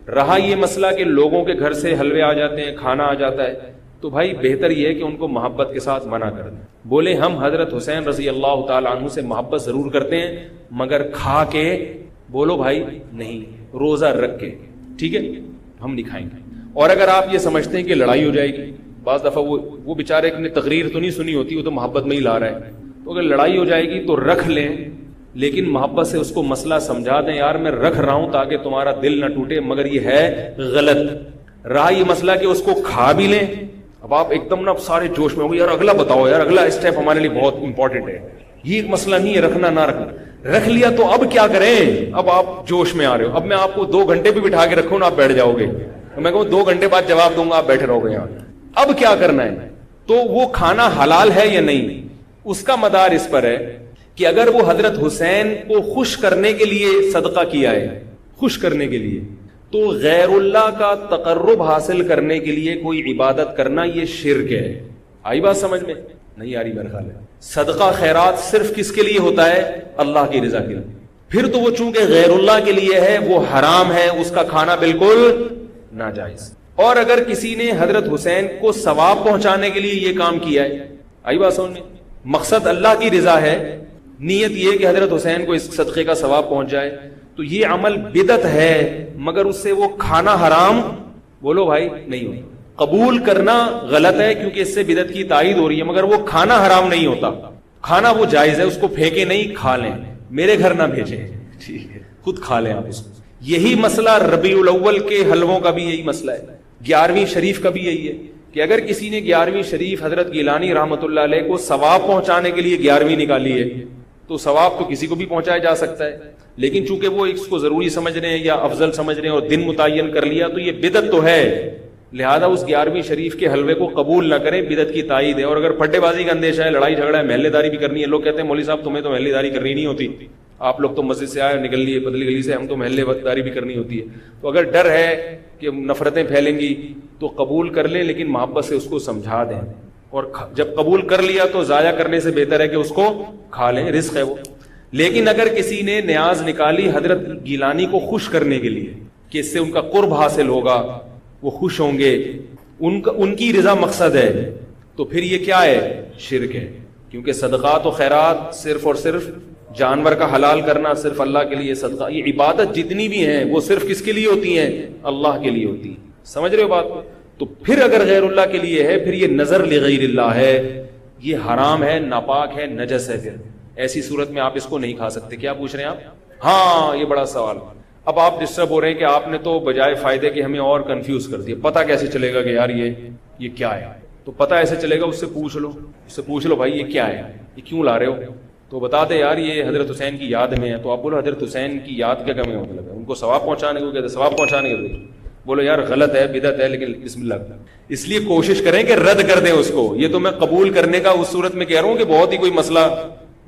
رہا یہ مسئلہ کہ لوگوں کے گھر سے حلوے آ جاتے ہیں, کھانا آ جاتا ہے, تو بھائی بہتر یہ ہے کہ ان کو محبت کے ساتھ منع کر دیں. بولے ہم حضرت حسین رضی اللہ تعالیٰ عنہ سے محبت ضرور کرتے ہیں مگر کھا کے, بولو بھائی نہیں, روزہ رکھ کے, ٹھیک ہے, ہم نہیں کھائیں گے. اور اگر آپ یہ سمجھتے ہیں کہ لڑائی ہو جائے گی, بعض دفعہ وہ بیچارے نے تقریر تو نہیں سنی ہوتی, وہ تو محبت میں ہی لا رہا ہے, تو اگر لڑائی ہو جائے گی تو رکھ لیں, لیکن محبت سے اس کو مسئلہ سمجھا دیں, یار میں رکھ رہا ہوں تاکہ تمہارا دل نہ ٹوٹے مگر یہ ہے غلط. رہا یہ مسئلہ کہ اس کو کھا بھی لیں, اب آپ ایک دم نا سارے جوش میں ہو گئے, یار اگلا بتاؤ, یار اگلا اسٹیپ ہمارے لیے بہت امپورٹنٹ ہے, یہ ایک مسئلہ نہیں ہے رکھنا نہ رکھنا. رکھ لیا تو اب کیا کریں, اب آپ جوش میں آ رہے ہو, اب میں آپ کو 2 گھنٹے بھی بٹھا کے رکھوں نا آپ بیٹھ جاؤ گے, میں کہوں 2 گھنٹے بعد جواب دوں گا آپ بیٹھے رہو گے یہاں. اب کیا کرنا ہے, تو وہ کھانا حلال ہے یا نہیں, اس کا مدار اس پر ہے کہ اگر وہ حضرت حسین کو خوش کرنے کے لیے صدقہ کیا ہے, خوش کرنے کے لیے, تو غیر اللہ کا تقرب حاصل کرنے کے لیے کوئی عبادت کرنا یہ شرک ہے. آئی بات سمجھ میں؟ نہیں آ رہی میرا خیال ہے. صدقہ خیرات صرف کس کے لیے ہوتا ہے, اللہ کی رضا کے لیے. پھر تو وہ چونکہ غیر اللہ کے لیے ہے وہ حرام ہے, اس کا کھانا بالکل ناجائز. اور اگر کسی نے حضرت حسین کو ثواب پہنچانے کے لیے یہ کام کیا ہے, آئی بات سمجھ میں, مقصد اللہ کی رضا ہے, نیت یہ کہ حضرت حسین کو اس صدقے کا ثواب پہنچ جائے, تو یہ عمل بدعت ہے مگر اس سے وہ کھانا حرام, بولو بھائی نہیں ہو. قبول کرنا غلط ہے کیونکہ اس سے بدعت کی تائید ہو رہی ہے, مگر وہ کھانا حرام نہیں ہوتا, کھانا وہ جائز ہے, اس کو پھینکے نہیں, کھا لیں, میرے گھر نہ بھیجیں, ٹھیک ہے, خود کھا لیں آپ اس کو. یہی مسئلہ ربیع الاول کے حلووں کا بھی یہی مسئلہ ہے, 11ویں شریف کا بھی یہی ہے کہ اگر کسی نے 11ویں شریف حضرت گیلانی رحمۃ اللہ علیہ کو ثواب پہنچانے کے لیے 11ویں نکالی ہے, تو ثواب تو کسی کو بھی پہنچایا جا سکتا ہے, لیکن چونکہ وہ اس کو ضروری سمجھ رہے ہیں یا افضل سمجھ رہے ہیں اور دن متعین کر لیا, تو یہ بدعت تو ہے, لہذا اس 11ویں شریف کے حلوے کو قبول نہ کریں, بدعت کی تائید ہے. اور اگر پھڈے بازی کا اندیشہ ہے, لڑائی جھگڑا ہے, محلے داری بھی کرنی ہے, لوگ کہتے ہیں مولوی صاحب تمہیں تو محلے داری کرنی نہیں ہوتی, آپ لوگ تو مسجد سے آئے نکل لیے بدلی گلی سے, ہم تو محلے داری بھی کرنی ہوتی ہے. تو اگر ڈر ہے کہ نفرتیں پھیلیں گی تو قبول کر لیں, لیکن محبت سے اس کو سمجھا دیں, اور جب قبول کر لیا تو ضائع کرنے سے بہتر ہے کہ اس کو کھا لیں, رزق ہے وہ. لیکن اگر کسی نے نیاز نکالی حضرت گیلانی کو خوش کرنے کے لیے کہ اس سے ان کا قرب حاصل ہوگا, وہ خوش ہوں گے, ان کی رضا مقصد ہے, تو پھر یہ کیا ہے, شرک ہے. کیونکہ صدقات و خیرات صرف اور صرف جانور کا حلال کرنا صرف اللہ کے لیے, صدقہ, یہ عبادت جتنی بھی ہیں وہ صرف کس کے لیے ہوتی ہیں, اللہ کے لیے ہوتی ہیں. سمجھ رہے ہو بات کو؟ تو پھر اگر غیر اللہ کے لیے ہے, پھر یہ نظر لغیر اللہ ہے, یہ حرام ہے, ناپاک ہے, نجس ہے. پھر ایسی صورت میں آپ اس کو نہیں کھا سکتے. کیا پوچھ رہے ہیں آپ؟ ہاں یہ بڑا سوال. اب آپ ڈسٹرب ہو رہے ہیں کہ آپ نے تو بجائے فائدے کے ہمیں اور کنفیوز کر دیا. پتہ کیسے چلے گا کہ یار یہ کیا ہے؟ تو پتہ ایسے چلے گا, اس سے پوچھ لو, اس سے پوچھ لو بھائی یہ کیا ہے, یہ کیوں لا رہے ہو, تو بتا دے یار یہ حضرت حسین کی یاد میں ہے. تو آپ بولو حضرت حسین کی یاد کیا کمی مطلب ہے, ان کو ثواب پہنچانے کو کہتے ہیں, ثواب پہنچانے کو. بولو یار غلط ہے, بدعت ہے, لیکن بسم اللہ. اس لیے کوشش کریں کہ رد کر دیں اس کو. یہ تو میں قبول کرنے کا اس صورت میں کہہ رہا ہوں کہ بہت ہی کوئی مسئلہ,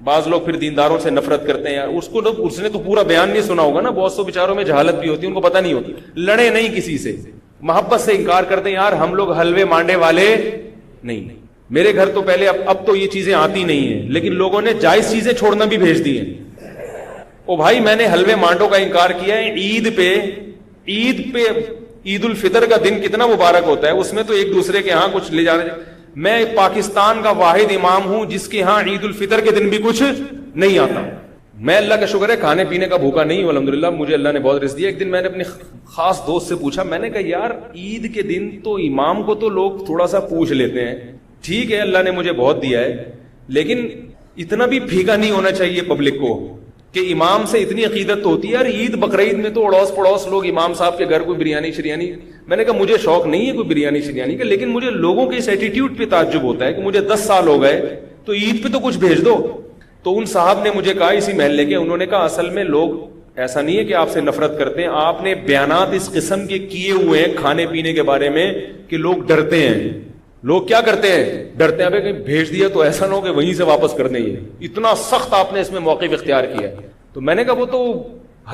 بعض لوگ پھر دینداروں سے نفرت کرتے ہیں, اس نے تو پورا بیان نہیں سنا ہوگا نا, بہت سو بیچاروں میں جہالت بھی ہوتی ہے, ان کو پتہ نہیں ہوتی. لڑے نہیں کسی سے, محبت سے انکار کرتے ہیں, یار ہم لوگ حلوے مانڈے والے نہیں. میرے گھر تو پہلے, اب تو یہ چیزیں آتی نہیں ہیں, لیکن لوگوں نے جائز چیزیں چھوڑنا بھی بھیج دی ہیں. او بھائی میں نے حلوے مانڈوں کا انکار کیا ہے, عید پہ عید الفطر کا دن کتنا مبارک ہوتا ہے, اس میں تو ایک دوسرے کے ہاں کچھ لے جانے. میں پاکستان کا واحد امام ہوں جس کے ہاں عید الفطر کے دن بھی کچھ نہیں آتا. میں اللہ کا شکر ہے کھانے پینے کا بھوکا نہیں ہوں, الحمدللہ مجھے اللہ نے بہت رزق دیا. ایک دن میں نے اپنے خاص دوست سے پوچھا, میں نے کہا یار عید کے دن تو امام کو تو لوگ تھوڑا سا پوچھ لیتے ہیں, ٹھیک ہے اللہ نے مجھے بہت دیا ہے, لیکن اتنا بھی پھیکا نہیں ہونا چاہیے پبلک کو کہ امام سے اتنی عقیدت تو ہوتی ہے. یار عید بقرعید میں تو اڑوس پڑوس لوگ امام صاحب کے گھر کوئی بریانی شریانی. میں نے کہا مجھے شوق نہیں ہے کوئی بریانی شریانی کا, لیکن مجھے لوگوں کے اس ایٹیٹیوڈ پہ تعجب ہوتا ہے کہ مجھے 10 سال ہو گئے تو عید پہ تو کچھ بھیج دو. تو ان صاحب نے مجھے کہا اسی محلے کے, انہوں نے کہا اصل میں لوگ ایسا نہیں ہے کہ آپ سے نفرت کرتے ہیں, آپ نے بیانات اس قسم کے کیے ہوئے ہیں کھانے پینے کے بارے میں کہ لوگ ڈرتے ہیں. لوگ کیا کرتے ہیں, ڈرتے ہیں ابھی کہیں بھیج دیا تو ایسا نہ ہو کہ وہیں سے واپس کر دیں. یہ اتنا سخت آپ نے اس میں موقف اختیار کیا ہے. تو میں نے کہا وہ تو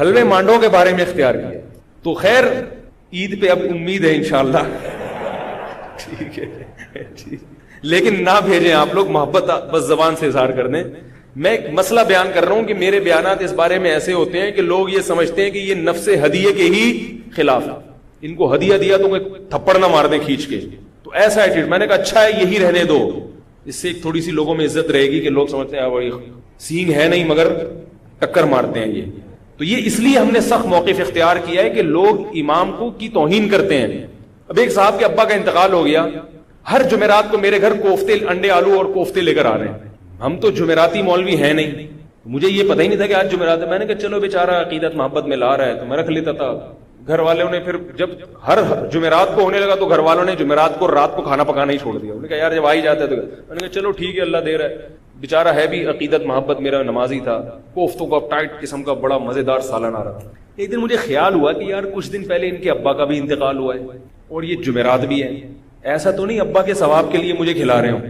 حلوے مانڈوں کے بارے میں اختیار کیا. تو خیر عید پہ اب امید ہے انشاءاللہ, ٹھیک ہے, لیکن نہ بھیجیں آپ لوگ, محبت بس زبان سے اظہار کر دیں. میں ایک مسئلہ بیان کر رہا ہوں کہ میرے بیانات اس بارے میں ایسے ہوتے ہیں کہ لوگ یہ سمجھتے ہیں کہ یہ نفس ہدیے کے ہی خلاف ہے, ان کو ہدیہ دیا تو تھپڑ نہ مار دیں کھینچ کے, تو ایسا ایٹیٹیوڈ. میں نے کہا اچھا ہے یہی رہنے دو, اس سے ایک تھوڑی سی لوگوں میں عزت رہے گی کہ لوگ سمجھتے ہیں بڑی سینگ ہے نہیں مگر ٹکر مارتے ہیں یہ. تو یہ اس لیے ہم نے سخت موقف اختیار کیا ہے کہ لوگ امام کو کی توہین کرتے ہیں. اب ایک صاحب کے ابا کا انتقال ہو گیا, ہر جمعرات کو میرے گھر کوفتے, انڈے آلو اور کوفتے لے کر آ رہے ہیں. ہم تو جمعراتی مولوی ہیں نہیں, مجھے یہ پتہ ہی نہیں تھا کہ آج جمعرات ہے. میں نے کہا چلو بیچارہ عقیدت محبت میں لا رہا ہے تو میں رکھ لیتا تھا. گھر والوں نے پھر جب ہر جمعرات کو ہونے لگا تو گھر والوں نے جمعرات کو رات کو کھانا پکانا ہی چھوڑ دیا. انہوں نے کہا یار جب آ ہی جاتا ہے تو میں نے کہا چلو ٹھیک ہے اللہ دے رہا ہے. بیچارہ ہے بھی عقیدت محبت, میرا نمازی تھا, کوفتوں کا ٹائٹ قسم کا بڑا مزیدار سالن آ رہا تھا. ایک دن مجھے خیال ہوا کہ یار کچھ دن پہلے ان کے ابا کا بھی انتقال ہوا ہے اور یہ جمعرات بھی ہے, ایسا تو نہیں ابا کے ثواب کے لیے مجھے کھلا رہے ہوں.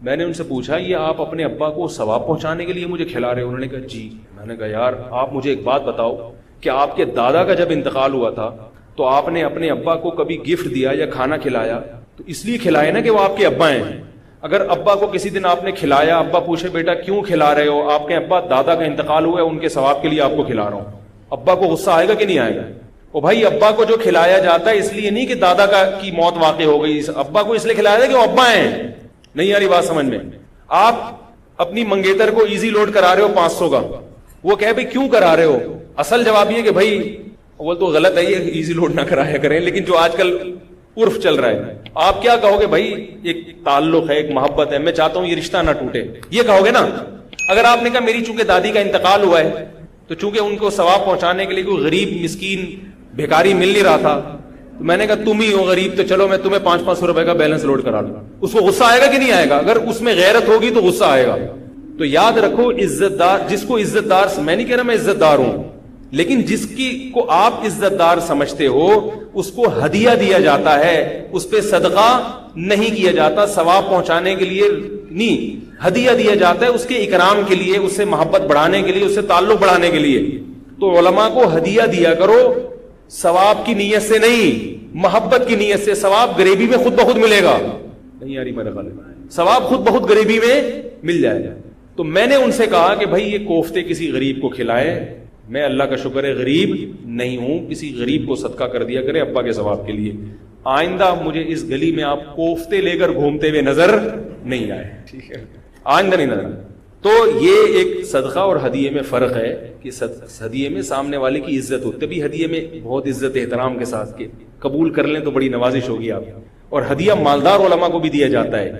میں نے ان سے پوچھا یہ آپ اپنے ابا کو ثواب پہنچانے کے لیے مجھے کھلا رہے ہو؟ انہوں نے کہا جی. میں نے کہا یار آپ مجھے ایک بات بتاؤ کہ آپ کے دادا کا جب انتقال ہوا تھا تو آپ نے اپنے ابا کو کبھی گفٹ دیا یا کھانا کھلایا؟ تو اس لیے کھلایا نا کہ وہ آپ کے ابا ہیں. اگر ابا کو کسی دن آپ نے کھلایا, ابا پوچھے بیٹا کیوں کھلا رہے ہو, آپ کے ابا دادا کا انتقال ہوا ہے ان کے ثواب کے لیے آپ کو کھلا رہا ہوں, ابا کو غصہ آئے گا کہ نہیں آئے گا؟ او بھائی ابا کو جو کھلایا جاتا ہے اس لیے نہیں کہ دادا کی موت واقع ہو گئی, ابا کو اس لیے کھلایا جاتا ہے کہ وہ ابا ہیں. نہیں آ رہی بات سمجھ میں؟ آپ اپنی منگیتر کو ایزی لوڈ کرا رہے ہو 500 کا, وہ کہے بھائی کیوں کرا رہے ہو؟ اصل جواب یہ کہ بھائی وہ تو غلط ہے یہ ایزی لوڈ نہ کرایا کریں, لیکن جو آج کل عرف چل رہا ہے آپ کیا کہو گے؟ بھائی ایک تعلق ہے, ایک محبت ہے, میں چاہتا ہوں یہ رشتہ نہ ٹوٹے, یہ کہو گے نا. اگر آپ نے کہا میری چونکہ دادی کا انتقال ہوا ہے تو چونکہ ان کو ثواب پہنچانے کے لیے کوئی غریب مسکین بھیکاری مل نہیں رہا تھا تو میں نے کہا تم ہی ہو غریب تو چلو میں تمہیں 500 روپے کا بیلنس لوڈ کرا دوں, اس کو غصہ آئے گا کہ نہیں آئے گا؟ اگر اس میں غیرت ہوگی تو غصہ آئے گا. تو یاد رکھو عزت دار, جس کو عزت دار, میں نہیں کہہ رہا میں عزت دار ہوں, لیکن جس کی کو آپ عزت دار سمجھتے ہو اس کو ہدیہ دیا جاتا ہے, اس پہ صدقہ نہیں کیا جاتا, ثواب پہنچانے کے لیے نہیں, ہدیہ دیا جاتا ہے اس کے اکرام کے لیے, اس سے محبت بڑھانے کے لیے, اس سے تعلق بڑھانے کے لیے. تو علماء کو ہدیہ دیا کرو ثواب کی نیت سے نہیں, محبت کی نیت سے. ثواب غریبی میں خود بخود ملے گا. نہیں یاری میرا خیال ہے ثواب خود بخود غریبی میں مل جائے گا. تو میں نے ان سے کہا کہ بھائی یہ کوفتے کسی غریب کو کھلائے, میں اللہ کا شکر ہے غریب نہیں ہوں, کسی غریب کو صدقہ کر دیا کرے ابا کے ثواب کے لیے. آئندہ مجھے اس گلی میں آپ کوفتے لے کر گھومتے ہوئے نظر نہیں آئے, ٹھیک ہے, آئندہ نہیں نظر. تو یہ ایک صدقہ اور ہدیے میں فرق ہے کہ ہدیے میں سامنے والے کی عزت ہوتی ہے, بھی ہدیے میں بہت عزت احترام کے ساتھ کہ قبول کر لیں تو بڑی نوازش ہوگی آپ. اور ہدیہ مالدار علماء کو بھی دیا جاتا ہے,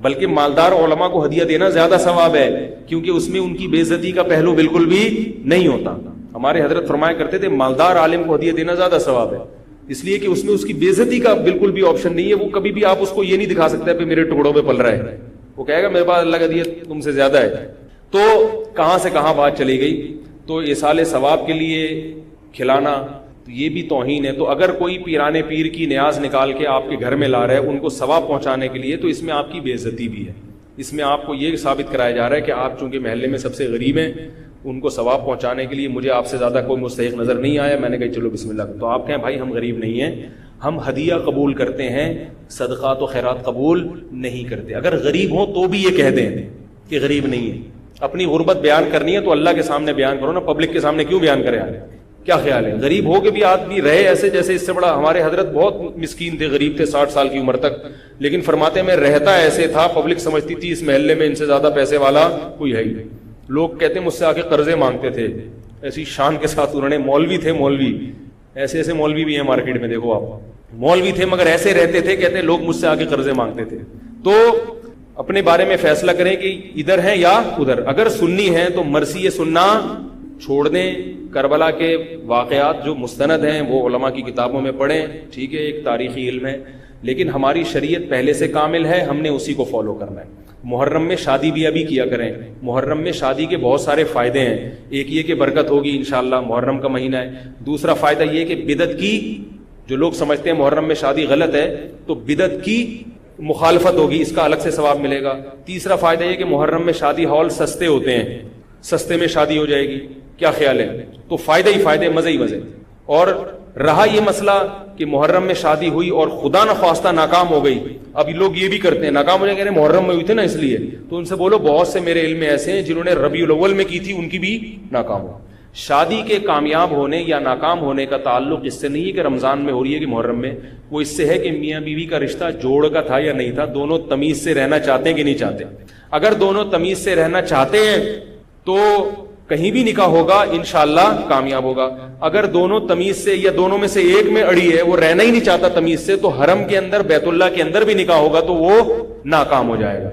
بلکہ مالدار علماء کو ہدیہ دینا زیادہ ثواب ہے کیونکہ اس میں ان کی بے عزتی کا پہلو بالکل بھی نہیں ہوتا. ہمارے حضرت فرمایا کرتے تھے مالدار عالم کو ہدیہ دینا زیادہ ثواب ہے, اس لیے کہ اس میں اس کی بے عزتی کا بالکل بھی آپشن نہیں ہے. وہ کبھی بھی آپ اس کو یہ نہیں دکھا سکتے کہ میرے ٹکڑوں پہ پل رہا ہے, وہ کہے گا میرے پاس اللہ کا ہدیہ تم سے زیادہ ہے. تو کہاں سے کہاں بات چلی گئی. تو ایصال ثواب کے لیے کھلانا تو یہ بھی توہین ہے. تو اگر کوئی پیرانے پیر کی نیاز نکال کے آپ کے گھر میں لا رہا ہے ان کو ثواب پہنچانے کے لیے, تو اس میں آپ کی بے عزتی بھی ہے. اس میں آپ کو یہ ثابت کرایا جا رہا ہے کہ آپ چونکہ محلے میں سب سے غریب ہیں, ان کو ثواب پہنچانے کے لیے مجھے آپ سے زیادہ کوئی مستحق نظر نہیں آیا, میں نے کہا چلو بسم اللہ. تو آپ کہیں بھائی ہم غریب نہیں ہیں, ہم ہدیہ قبول کرتے ہیں, صدقات و خیرات قبول نہیں کرتے. اگر غریب ہوں تو بھی یہ کہہ دیں کہ غریب نہیں ہے. اپنی غربت بیان کرنی ہے تو اللہ کے سامنے بیان کرو نا, پبلک کے سامنے کیوں بیان کرے؟ کیا خیال ہے؟ غریب ہو کے بھی آدمی رہے ایسے جیسے اس سے بڑا. ہمارے حضرت بہت مسکین تھے, غریب تھے 60 سال کی عمر تک, لیکن فرماتے میں رہتا ایسے تھا پبلک سمجھتی تھی اس محلے میں ان سے زیادہ پیسے والا کوئی ہے ہی نہیں. لوگ کہتے مجھ سے آ کے قرضے مانگتے تھے, ایسی شان کے ساتھ. انہوں نے مولوی تھے, مولوی ایسے ایسے مولوی بھی ہیں مارکیٹ میں, دیکھو آپ, مولوی تھے مگر ایسے رہتے تھے, کہتے لوگ مجھ سے آ کے قرضے مانگتے تھے. تو اپنے بارے میں فیصلہ کریں کہ ادھر ہیں یا ادھر. اگر سنی ہیں تو مرثی سننا چھوڑ دیں. کربلا کے واقعات جو مستند ہیں وہ علماء کی کتابوں میں پڑھیں, ٹھیک ہے, ایک تاریخی علم ہے, لیکن ہماری شریعت پہلے سے کامل ہے, ہم نے اسی کو فالو کرنا ہے. محرم میں شادی بھی ابھی کیا کریں. محرم میں شادی کے بہت سارے فائدے ہیں. ایک یہ کہ برکت ہوگی انشاءاللہ, محرم کا مہینہ ہے. دوسرا فائدہ یہ کہ بدعت کی, جو لوگ سمجھتے ہیں محرم میں شادی غلط ہے تو بدعت کی مخالفت ہوگی, اس کا الگ سے ثواب ملے گا. تیسرا فائدہ یہ کہ محرم میں شادی ہال سستے ہوتے ہیں, سستے میں شادی ہو جائے گی. کیا خیال ہے؟ تو فائدے ہی فائدے, مزے ہی مزے. اور رہا یہ مسئلہ کہ محرم میں شادی ہوئی اور خدا نخواستہ ناکام ہو گئی. اب لوگ یہ بھی کرتے ہیں, ناکام ہونے کہہ رہے محرم میں ہوئی تھی نا اس لیے, تو ان سے بولو بہت سے میرے علم میں ایسے ہیں جنہوں نے ربیع الاول میں کی تھی, ان کی بھی ناکام ہو. شادی کے کامیاب ہونے یا ناکام ہونے کا تعلق اس سے نہیں ہے کہ رمضان میں ہو رہی ہے کہ محرم میں, وہ اس سے ہے کہ میاں بیوی کا رشتہ جوڑ کا تھا یا نہیں تھا, دونوں تمیز سے رہنا چاہتے ہیں کہ نہیں چاہتے. اگر دونوں تمیز سے رہنا چاہتے ہیں تو کہیں بھی نکاح ہوگا انشاءاللہ کامیاب ہوگا. اگر دونوں تمیز سے یا دونوں میں سے ایک میں اڑی ہے, وہ رہنا ہی نہیں چاہتا تمیز سے, تو حرم کے اندر بیت اللہ کے اندر بھی نکاح ہوگا تو وہ ناکام ہو جائے گا.